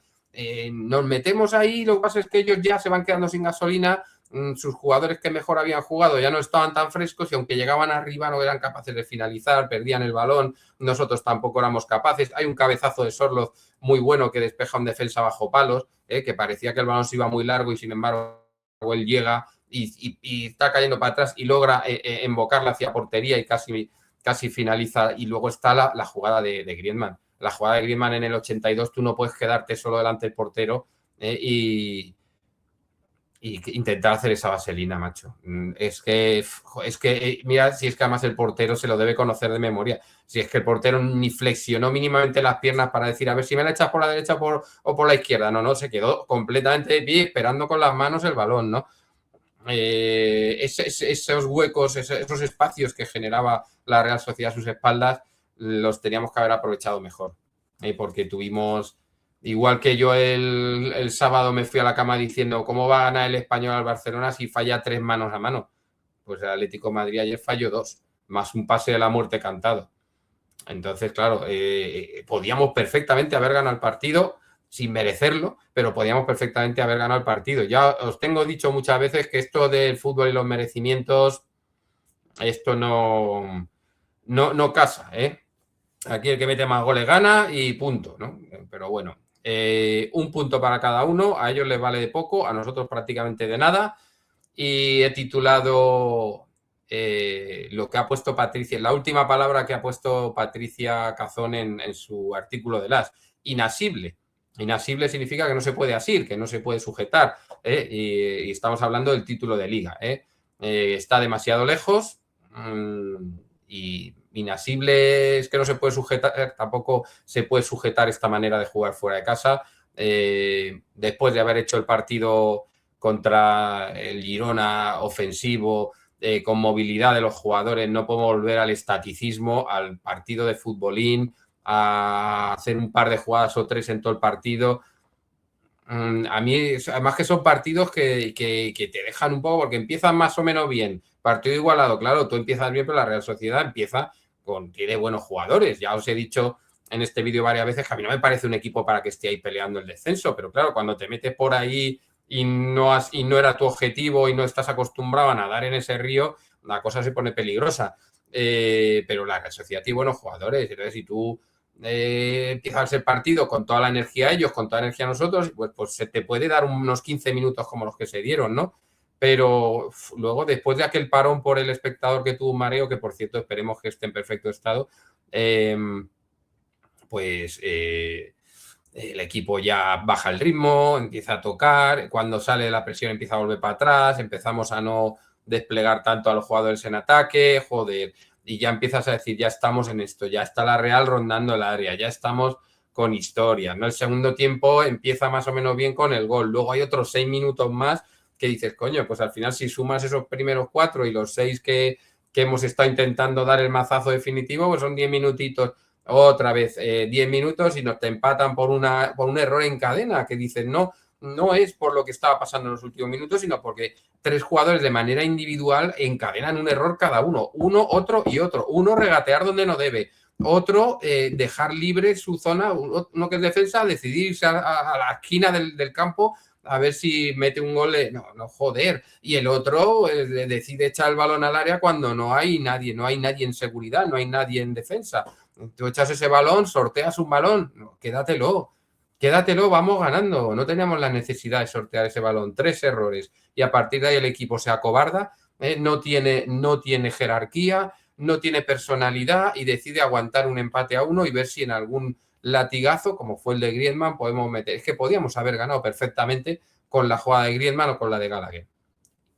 Nos metemos ahí, lo que pasa es que ellos ya se van quedando sin gasolina, sus jugadores que mejor habían jugado ya no estaban tan frescos y aunque llegaban arriba no eran capaces de finalizar, perdían el balón, nosotros tampoco éramos capaces. Hay un cabezazo de Sorloz muy bueno que despeja un defensa bajo palos, que parecía que el balón se iba muy largo y sin embargo él llega y está cayendo para atrás y logra embocarla hacia portería y casi finaliza. Y luego está la jugada de Griezmann. La jugada de Griezmann en el 82, tú no puedes quedarte solo delante del portero y intentar hacer esa vaselina, macho. Es que, mira, si es que además el portero se lo debe conocer de memoria. Si es que el portero ni flexionó mínimamente las piernas para decir, a ver si me la echas por la derecha o por la izquierda. No, se quedó completamente de pie esperando con las manos el balón, ¿no? Esos huecos, esos espacios que generaba la Real Sociedad a sus espaldas, los teníamos que haber aprovechado mejor. Porque tuvimos, igual que yo el sábado me fui a la cama diciendo cómo va a ganar el Español al Barcelona si falla 3 manos a mano. Pues el Atlético de Madrid ayer falló 2, más un pase de la muerte cantado. Entonces, claro, podíamos perfectamente haber ganado el partido sin merecerlo, pero podíamos perfectamente haber ganado el partido. Ya os tengo dicho muchas veces que esto del fútbol y los merecimientos, esto no casa, ¿eh? Aquí el que mete más goles gana y punto, ¿no? Pero bueno, un punto para cada uno, a ellos les vale de poco, a nosotros prácticamente de nada. y he titulado lo que ha puesto Patricia, la última palabra que ha puesto Patricia Cazón en su artículo de las, inasible. Inasible significa que no se puede asir, que no se puede sujetar, y estamos hablando del título de liga. Está demasiado lejos y inasible es que no se puede sujetar, tampoco se puede sujetar esta manera de jugar fuera de casa. Después de haber hecho el partido contra el Girona ofensivo, con movilidad de los jugadores, no podemos volver al estaticismo, al partido de futbolín, a hacer un par de jugadas o 3 en todo el partido. A mí, además que son partidos que te dejan un poco, porque empiezan más o menos bien. Partido igualado, claro, tú empiezas bien, pero la Real Sociedad empieza tiene buenos jugadores. Ya os he dicho en este vídeo varias veces que a mí no me parece un equipo para que esté ahí peleando el descenso, pero claro, cuando te metes por ahí y no era tu objetivo y no estás acostumbrado a nadar en ese río, la cosa se pone peligrosa. Pero la Real Sociedad tiene buenos jugadores. Entonces, si tú empiezas el partido con toda la energía ellos, con toda la energía nosotros, pues se te puede dar unos 15 minutos como los que se dieron, ¿no? Pero luego, después de aquel parón por el espectador que tuvo un mareo, que por cierto esperemos que esté en perfecto estado, pues el equipo ya baja el ritmo, empieza a tocar, cuando sale la presión empieza a volver para atrás, empezamos a no desplegar tanto a los jugadores en ataque, joder, y ya empiezas a decir, ya estamos en esto, ya está la Real rondando el área, ya estamos con historia, ¿no? El segundo tiempo empieza más o menos bien con el gol, luego hay otros 6 minutos más que dices, coño, pues al final si sumas esos primeros 4 y los 6 que hemos estado intentando dar el mazazo definitivo, pues son 10 minutitos, otra vez 10 minutos y nos te empatan por un error en cadena, que dices, no es por lo que estaba pasando en los últimos minutos, sino porque 3 jugadores de manera individual encadenan un error cada uno, otro y otro. Uno regatear donde no debe, otro dejar libre su zona, uno que es defensa, decidir irse a la esquina del campo a ver si mete un gol. No, joder. Y el otro decide echar el balón al área cuando no hay nadie en seguridad, no hay nadie en defensa. Tú echas ese balón, sorteas un balón, no, quédatelo, vamos ganando. No teníamos la necesidad de sortear ese balón. 3 errores y a partir de ahí el equipo se acobarda, no tiene jerarquía, no tiene personalidad y decide aguantar un empate a 1 y ver si en algún latigazo, como fue el de Griezmann, podemos meter. Es que podíamos haber ganado perfectamente con la jugada de Griezmann o con la de Gallagher.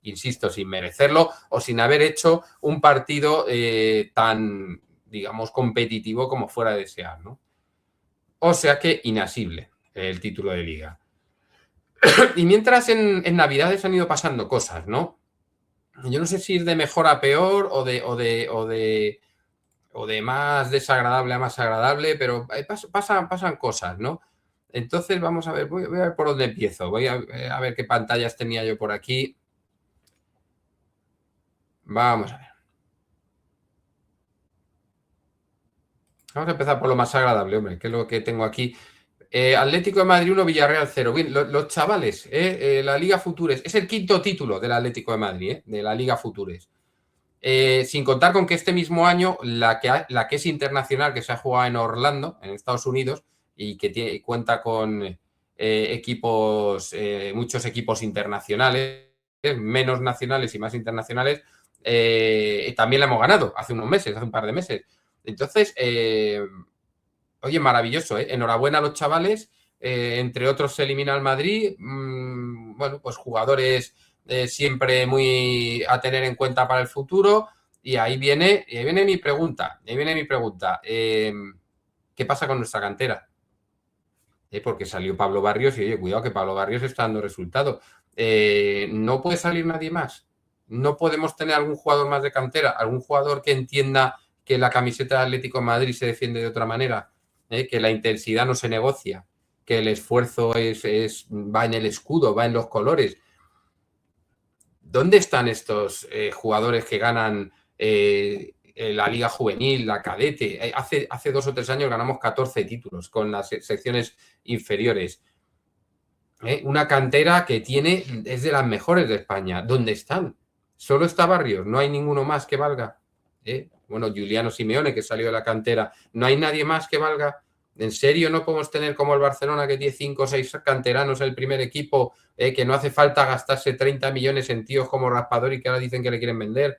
Insisto, sin merecerlo o sin haber hecho un partido tan, digamos, competitivo como fuera de desear, ¿no? O sea que inasible el título de liga. Y mientras en Navidades han ido pasando cosas, ¿no? Yo no sé si ir de mejor a peor o de más desagradable a más agradable, pero pasan cosas, ¿no? Entonces vamos a ver, voy a ver por dónde empiezo. Voy a ver qué pantallas tenía yo por aquí. Vamos a ver. Vamos a empezar por lo más agradable, hombre, que es lo que tengo aquí. Atlético de Madrid 1, Villarreal 0. Bien, los chavales, la Liga Futures. Es el 5º título del Atlético de Madrid, de la Liga Futures. Sin contar con que este mismo año la que es internacional, que se ha jugado en Orlando, en Estados Unidos, y que cuenta con muchos equipos internacionales, menos nacionales y más internacionales, también la hemos ganado hace un par de meses. Entonces, oye, maravilloso, ¿eh? Enhorabuena a los chavales. Entre otros se elimina al Madrid. Bueno, pues jugadores siempre muy a tener en cuenta para el futuro. Y ahí viene mi pregunta. ¿Qué pasa con nuestra cantera? Porque salió Pablo Barrios y, oye, cuidado que Pablo Barrios está dando resultados. No puede salir nadie más. No podemos tener algún jugador más de cantera, algún jugador que entienda que la camiseta de Atlético de Madrid se defiende de otra manera, que la intensidad no se negocia, que el esfuerzo va en el escudo, va en los colores. ¿Dónde están estos jugadores que ganan la Liga Juvenil, la Cadete? Hace 2 o 3 años ganamos 14 títulos con las secciones inferiores. Una cantera que es de las mejores de España. ¿Dónde están? Solo está Barrios, no hay ninguno más que valga. Bueno, Juliano Simeone, que salió de la cantera, no hay nadie más que valga. ¿En serio no podemos tener como el Barcelona, que tiene 5 o 6 canteranos el primer equipo, que no hace falta gastarse 30 millones en tíos como Raspadori, que ahora dicen que le quieren vender?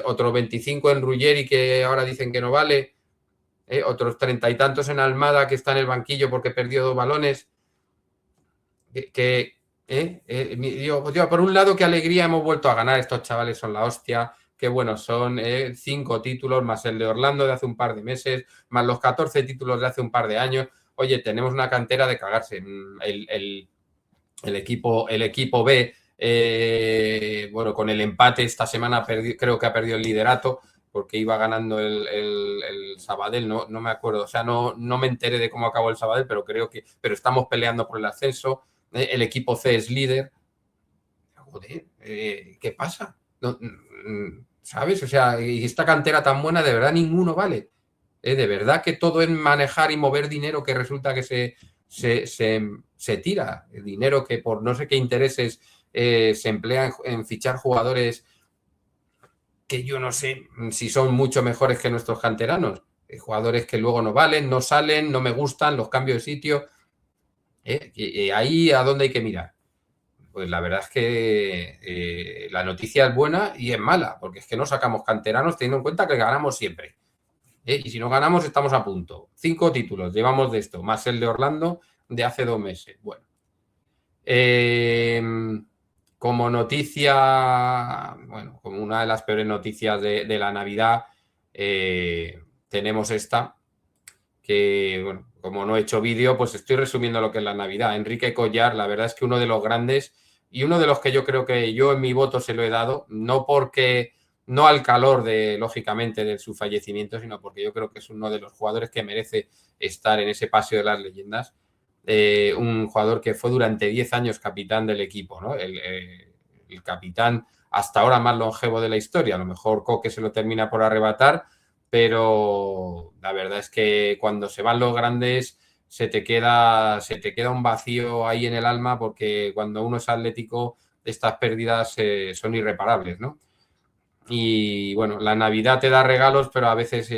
Otros 25 en Ruggeri, que ahora dicen que no vale. Otros 30 y tantos en Almada, que está en el banquillo porque perdió 2 balones. Por un lado, qué alegría, hemos vuelto a ganar. Estos chavales son la hostia. Qué buenos son, 5 títulos, más el de Orlando de hace un par de meses, más los 14 títulos de hace un par de años. Oye, tenemos una cantera de cagarse. El equipo B, bueno, con el empate esta semana creo que ha perdido el liderato, porque iba ganando el Sabadell, no me acuerdo, o sea, no me enteré de cómo acabó el Sabadell, pero estamos peleando por el ascenso. El equipo C es líder. Joder, ¿qué pasa? ¿Sabes? O sea, y esta cantera tan buena, de verdad ninguno vale. De verdad que todo es manejar y mover dinero, que resulta que se tira. El dinero que por no sé qué intereses se emplea en fichar jugadores que yo no sé si son mucho mejores que nuestros canteranos. Jugadores que luego no valen, no salen, no me gustan, los cambio de sitio. Ahí a dónde hay que mirar. Pues la verdad es que la noticia es buena y es mala, porque es que no sacamos canteranos teniendo en cuenta que ganamos siempre. Y si no ganamos, estamos a punto. 5 títulos llevamos de esto, más el de Orlando de hace 2 meses. Bueno. Como noticia, bueno, como una de las peores noticias de la Navidad, tenemos esta, que, bueno, como no he hecho vídeo, pues estoy resumiendo lo que es la Navidad. Enrique Collar, la verdad es que uno de los grandes y uno de los que yo creo que yo en mi voto se lo he dado, no al calor lógicamente, de su fallecimiento, sino porque yo creo que es uno de los jugadores que merece estar en ese paseo de las leyendas. Un jugador que fue durante 10 años capitán del equipo, ¿no? El capitán hasta ahora más longevo de la historia. A lo mejor Coque se lo termina por arrebatar, pero la verdad es que cuando se van los grandes se te queda un vacío ahí en el alma, porque cuando uno es atlético estas pérdidas son irreparables, ¿no? Y bueno, la Navidad te da regalos, pero a veces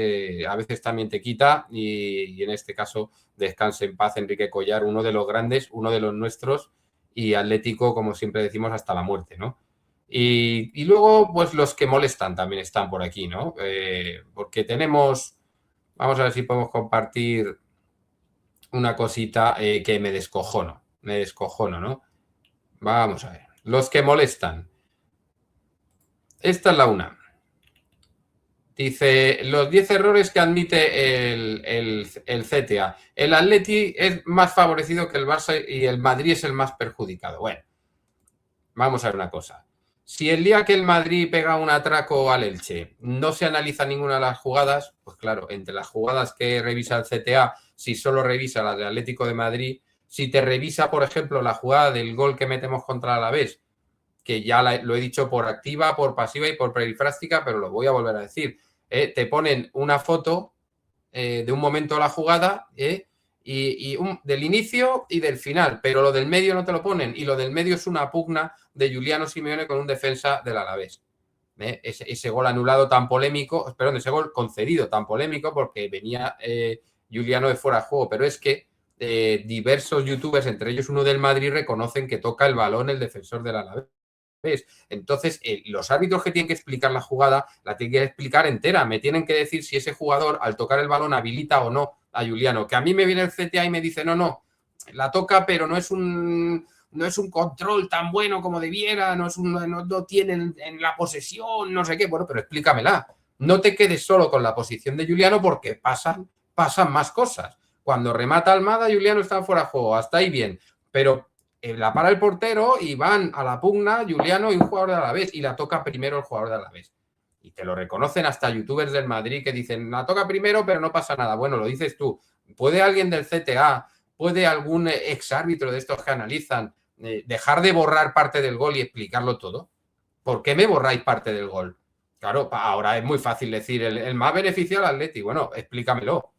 también te quita, y en este caso descanse en paz Enrique Collar, uno de los grandes, uno de los nuestros, y atlético, como siempre decimos, hasta la muerte, ¿no? Y luego, pues los que molestan también están por aquí, ¿no? Porque vamos a ver si podemos compartir una cosita que me descojono, ¿no? Vamos a ver. Los que molestan. Esta es la una. Dice, los 10 errores que admite el CTA. El Atleti es más favorecido que el Barça y el Madrid es el más perjudicado. Bueno, vamos a ver una cosa. Si el día que el Madrid pega un atraco al Elche no se analiza ninguna de las jugadas, pues claro, entre las jugadas que revisa el CTA, si solo revisa las del Atlético de Madrid, si te revisa, por ejemplo, la jugada del gol que metemos contra el Alavés, que ya lo he dicho por activa, por pasiva y por perifrástica, pero lo voy a volver a decir. Te ponen una foto de un momento de la jugada del inicio y del final, pero lo del medio no te lo ponen, y lo del medio es una pugna de Giuliano Simeone con un defensa del Alavés. Ese gol anulado tan polémico, perdón, ese gol concedido tan polémico porque venía Giuliano de fuera de juego, pero es que diversos youtubers, entre ellos uno del Madrid, reconocen que toca el balón el defensor del Alavés. Entonces, los árbitros que tienen que explicar la jugada la tienen que explicar entera. Me tienen que decir si ese jugador, al tocar el balón, habilita o no a Giuliano. Que a mí me viene el CTA y me dice, no, la toca, pero no es un control tan bueno como debiera, no tienen en la posesión, no sé qué. Bueno, pero explícamela. No te quedes solo con la posición de Giuliano, porque pasan más cosas. Cuando remata Almada, Giuliano está fuera de juego. Hasta ahí bien. Pero la para el portero y van a la pugna Giuliano y un jugador de Alavés, y la toca primero el jugador de Alavés. Y te lo reconocen hasta youtubers del Madrid que dicen, la toca primero, pero no pasa nada. Bueno, lo dices tú. ¿Puede alguien del CTA, puede algún exárbitro de estos que analizan, dejar de borrar parte del gol y explicarlo todo? ¿Por qué me borráis parte del gol? Claro, ahora es muy fácil decir, el más beneficiado al Atleti. Bueno, explícamelo,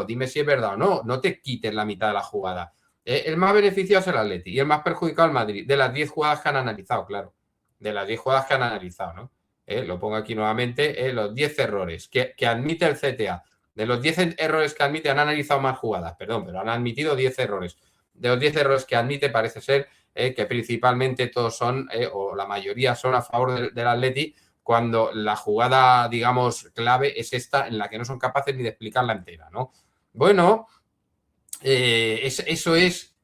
dime si es verdad o no. No te quites la mitad de la jugada. El más beneficiado es el Atleti y el más perjudicado el Madrid. De las 10 jugadas que han analizado, claro. De las 10 jugadas que han analizado, ¿no? Lo pongo aquí nuevamente. Los 10 errores que admite el CTA. De los 10 errores que admite, han analizado más jugadas, perdón, pero han admitido 10 errores. De los 10 errores que admite, parece ser que principalmente todos son, o la mayoría son a favor del Atleti, cuando la jugada, digamos, clave es esta en la que no son capaces ni de explicarla entera, ¿no? Bueno, eso es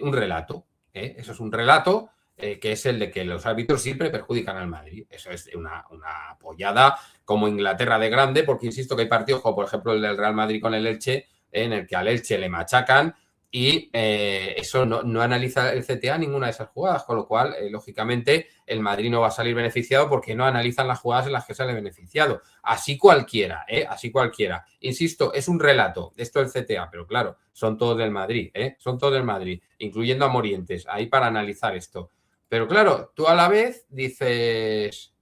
un relato, eso es un relato que es el de que los árbitros siempre perjudican al Madrid. Eso es una pollada como Inglaterra de grande, porque insisto que hay partidos como por ejemplo el del Real Madrid con el Elche, en el que al Elche le machacan y eso no analiza el CTA ninguna de esas jugadas, con lo cual, lógicamente, el Madrid no va a salir beneficiado porque no analizan las jugadas en las que sale beneficiado. Así cualquiera, así cualquiera. Insisto, es un relato, esto del CTA, pero claro, son todos del Madrid, son todos del Madrid, incluyendo a Morientes, ahí para analizar esto. Pero claro, tú a la vez dices,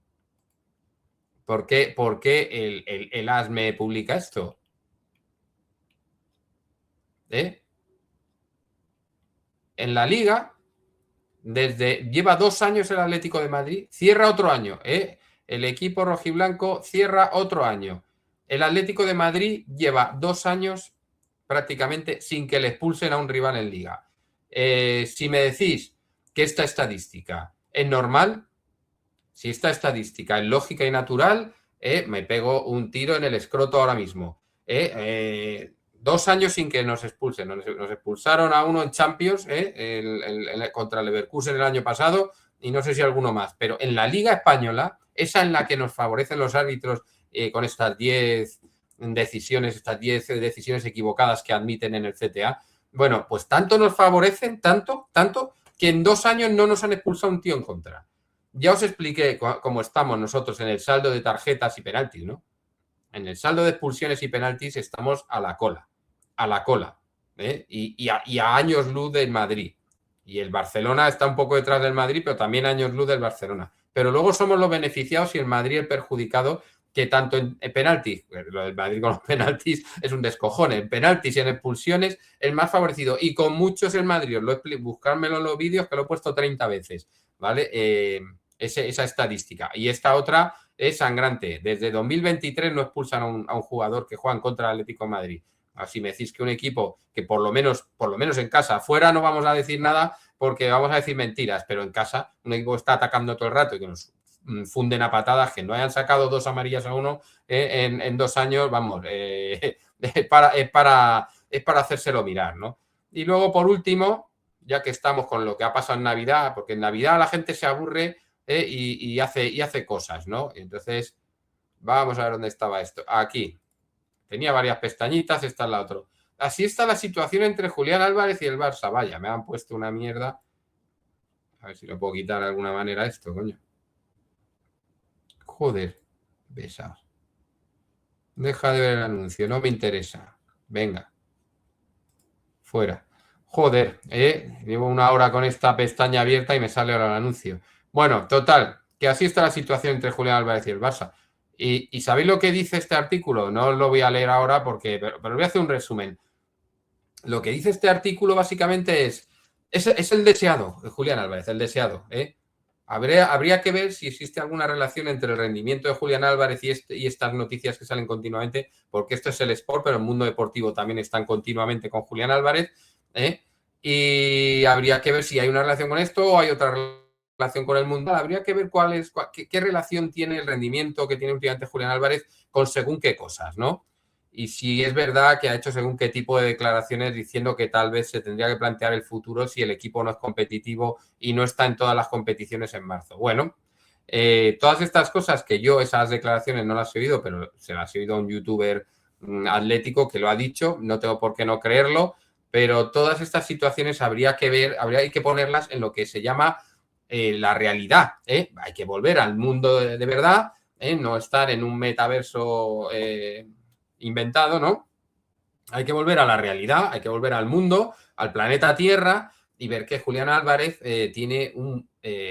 ¿por qué el AS me publica esto? En la Liga, lleva 2 años el Atlético de Madrid, cierra otro año, el equipo rojiblanco cierra otro año. El Atlético de Madrid lleva 2 años prácticamente sin que le expulsen a un rival en Liga. Si me decís que esta estadística es normal, si esta estadística es lógica y natural, me pego un tiro en el escroto ahora mismo. 2 años sin que nos expulsen. Nos expulsaron a uno en Champions contra el Leverkusen el año pasado y no sé si alguno más. Pero en la Liga Española, esa en la que nos favorecen los árbitros con estas 10 decisiones, estas 10 decisiones equivocadas que admiten en el CTA, bueno, pues tanto nos favorecen, tanto, que en 2 años no nos han expulsado un tío en contra. Ya os expliqué cómo estamos nosotros en el saldo de tarjetas y penaltis, ¿no? En el saldo de expulsiones y penaltis estamos a la cola, y a años luz del Madrid. Y el Barcelona está un poco detrás del Madrid, pero también años luz del Barcelona. Pero luego somos los beneficiados y el Madrid el perjudicado, que tanto en penaltis, lo del Madrid con los penaltis es un descojone, en penaltis y en expulsiones el más favorecido. Y con muchos el Madrid, os lo explico, buscármelo en los vídeos que lo he puesto 30 veces, ¿vale? Esa estadística. Y esta otra es sangrante. Desde 2023 no expulsan a un jugador que juega en contra del Atlético de Madrid. Así me decís que un equipo que por lo menos en casa, fuera no vamos a decir nada porque vamos a decir mentiras, pero en casa un equipo está atacando todo el rato y que nos funden a patadas, que no hayan sacado 2 amarillas a uno en 2 años, vamos, es para hacérselo mirar, ¿no? Y luego, por último, ya que estamos con lo que ha pasado en Navidad, porque en Navidad la gente se aburre y hace cosas, ¿no? Entonces, vamos a ver dónde estaba esto. Aquí. Tenía varias pestañitas, esta es la otra. Así está la situación entre Julián Álvarez y el Barça. Vaya, me han puesto una mierda. A ver si lo puedo quitar de alguna manera esto, coño. Joder, besados. Deja de ver el anuncio, no me interesa. Venga. Fuera. Joder, llevo 1 hora con esta pestaña abierta y me sale ahora el anuncio. Bueno, total, que así está la situación entre Julián Álvarez y el Barça. ¿Y sabéis lo que dice este artículo? No os lo voy a leer ahora pero voy a hacer un resumen. Lo que dice este artículo básicamente es el deseado, Julián Álvarez, el deseado. Habría que ver si existe alguna relación entre el rendimiento de Julián Álvarez y estas noticias que salen continuamente, porque esto es el Sport, pero el mundo deportivo también están continuamente con Julián Álvarez. Y habría que ver si hay una relación con esto o hay otra relación con el mundial. Habría que ver qué relación tiene el rendimiento que tiene últimamente Julián Álvarez con según qué cosas, ¿no? Y si es verdad que ha hecho según qué tipo de declaraciones diciendo que tal vez se tendría que plantear el futuro si el equipo no es competitivo y no está en todas las competiciones en marzo. Bueno, todas estas cosas que yo esas declaraciones no las he oído, pero se las he oído a un youtuber atlético que lo ha dicho, no tengo por qué no creerlo, pero todas estas situaciones habría que ponerlas en lo que se llama la realidad. Hay que volver al mundo de verdad, no estar en un metaverso inventado, ¿no? Hay que volver a la realidad, hay que volver al mundo, al planeta Tierra y ver que Julián Álvarez tiene un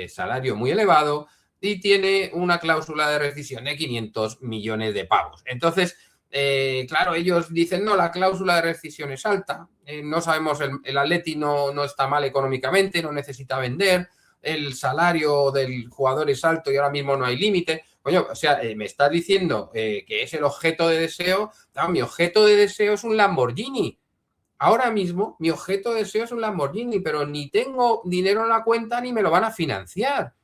salario muy elevado y tiene una cláusula de rescisión de 500 millones de pavos. Entonces, claro, ellos dicen, no, la cláusula de rescisión es alta, no sabemos, el Atleti no está mal económicamente, no necesita vender, el salario del jugador es alto y ahora mismo no hay límite. Coño, o sea, me estás diciendo que es el objeto de deseo. No, mi objeto de deseo es un Lamborghini. Ahora mismo, mi objeto de deseo es un Lamborghini, pero ni tengo dinero en la cuenta ni me lo van a financiar.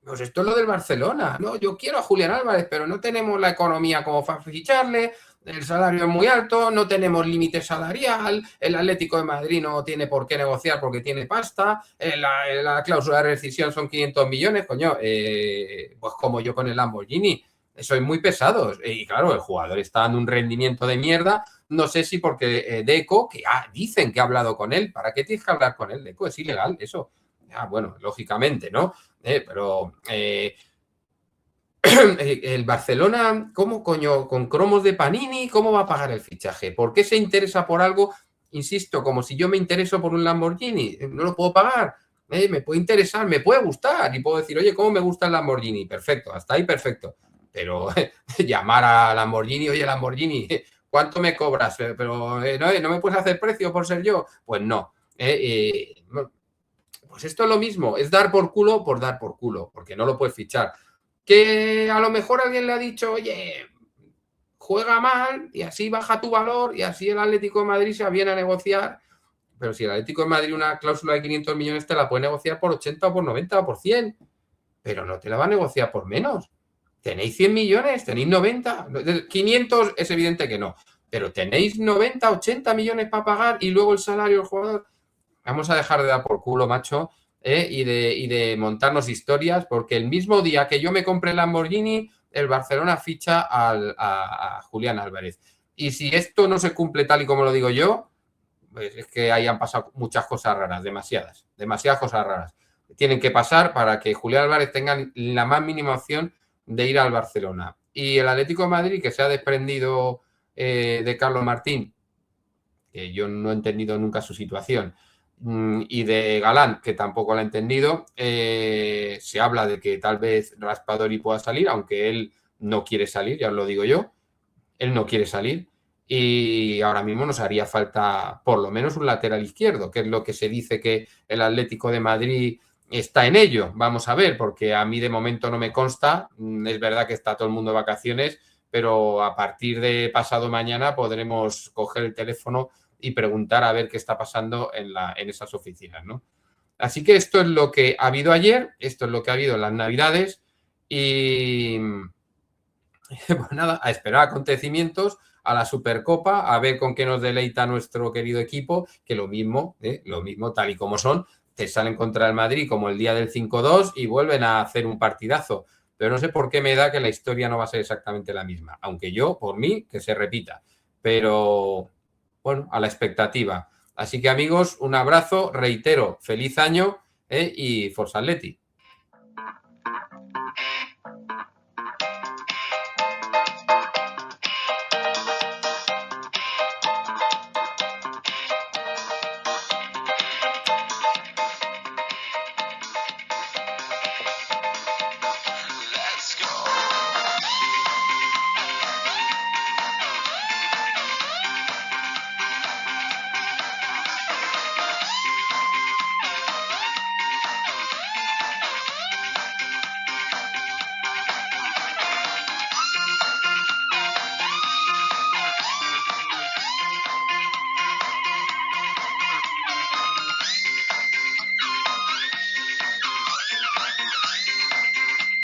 Pues esto es lo del Barcelona, ¿no? Yo quiero a Julián Álvarez, pero no tenemos la economía como para ficharle, el salario es muy alto, no tenemos límite salarial, el Atlético de Madrid no tiene por qué negociar porque tiene pasta, la cláusula de rescisión son 500 millones, coño, pues como yo con el Lamborghini, soy muy pesado. Y claro, el jugador está dando un rendimiento de mierda, no sé si porque Deco, que dicen que ha hablado con él, ¿para qué tienes que hablar con él? Deco, es ilegal eso. Bueno, lógicamente, ¿no? Pero el Barcelona, ¿cómo coño? Con cromos de Panini, ¿cómo va a pagar el fichaje? ¿Por qué se interesa por algo? Insisto, como si yo me intereso por un Lamborghini, no lo puedo pagar. Me puede interesar, me puede gustar y puedo decir, oye, ¿cómo me gusta el Lamborghini? Perfecto, hasta ahí perfecto. Pero llamar a Lamborghini, oye, Lamborghini, ¿cuánto me cobras? Pero no me puedes hacer precio por ser yo. Pues no. Pues esto es lo mismo, es dar por culo, porque no lo puedes fichar. Que a lo mejor alguien le ha dicho, oye, juega mal y así baja tu valor y así el Atlético de Madrid se viene a negociar. Pero si el Atlético de Madrid una cláusula de 500 millones te la puede negociar por 80 o por 90 o por 100, pero no te la va a negociar por menos. Tenéis 100 millones, tenéis 90, 500 es evidente que no, pero tenéis 90, 80 millones para pagar y luego el salario del jugador. Vamos a dejar de dar por culo, macho, y de montarnos historias, porque el mismo día que yo me compré el Lamborghini, el Barcelona ficha a Julián Álvarez. Y si esto no se cumple tal y como lo digo yo, pues es que ahí han pasado muchas cosas raras, demasiadas cosas raras. Tienen que pasar para que Julián Álvarez tenga la más mínima opción de ir al Barcelona. Y el Atlético de Madrid, que se ha desprendido de Carlos Martín, que yo no he entendido nunca su situación, y de Galán, que tampoco lo ha entendido, se habla de que tal vez Raspadori pueda salir, aunque él no quiere salir, ya os lo digo yo, él no quiere salir, y ahora mismo nos haría falta por lo menos un lateral izquierdo, que es lo que se dice que el Atlético de Madrid está en ello. Vamos a ver, porque a mí de momento no me consta, es verdad que está todo el mundo de vacaciones, pero a partir de pasado mañana podremos coger el teléfono y preguntar a ver qué está pasando en esas oficinas, ¿no? Así que esto es lo que ha habido ayer, esto es lo que ha habido en las Navidades y pues nada, a esperar acontecimientos, a la Supercopa, a ver con qué nos deleita nuestro querido equipo, que lo mismo, tal y como son, te salen contra el Madrid como el día del 5-2 y vuelven a hacer un partidazo. Pero no sé por qué me da que la historia no va a ser exactamente la misma, aunque yo, por mí, que se repita. Pero bueno, a la expectativa. Así que amigos, un abrazo, reitero, feliz año y Forza Atleti.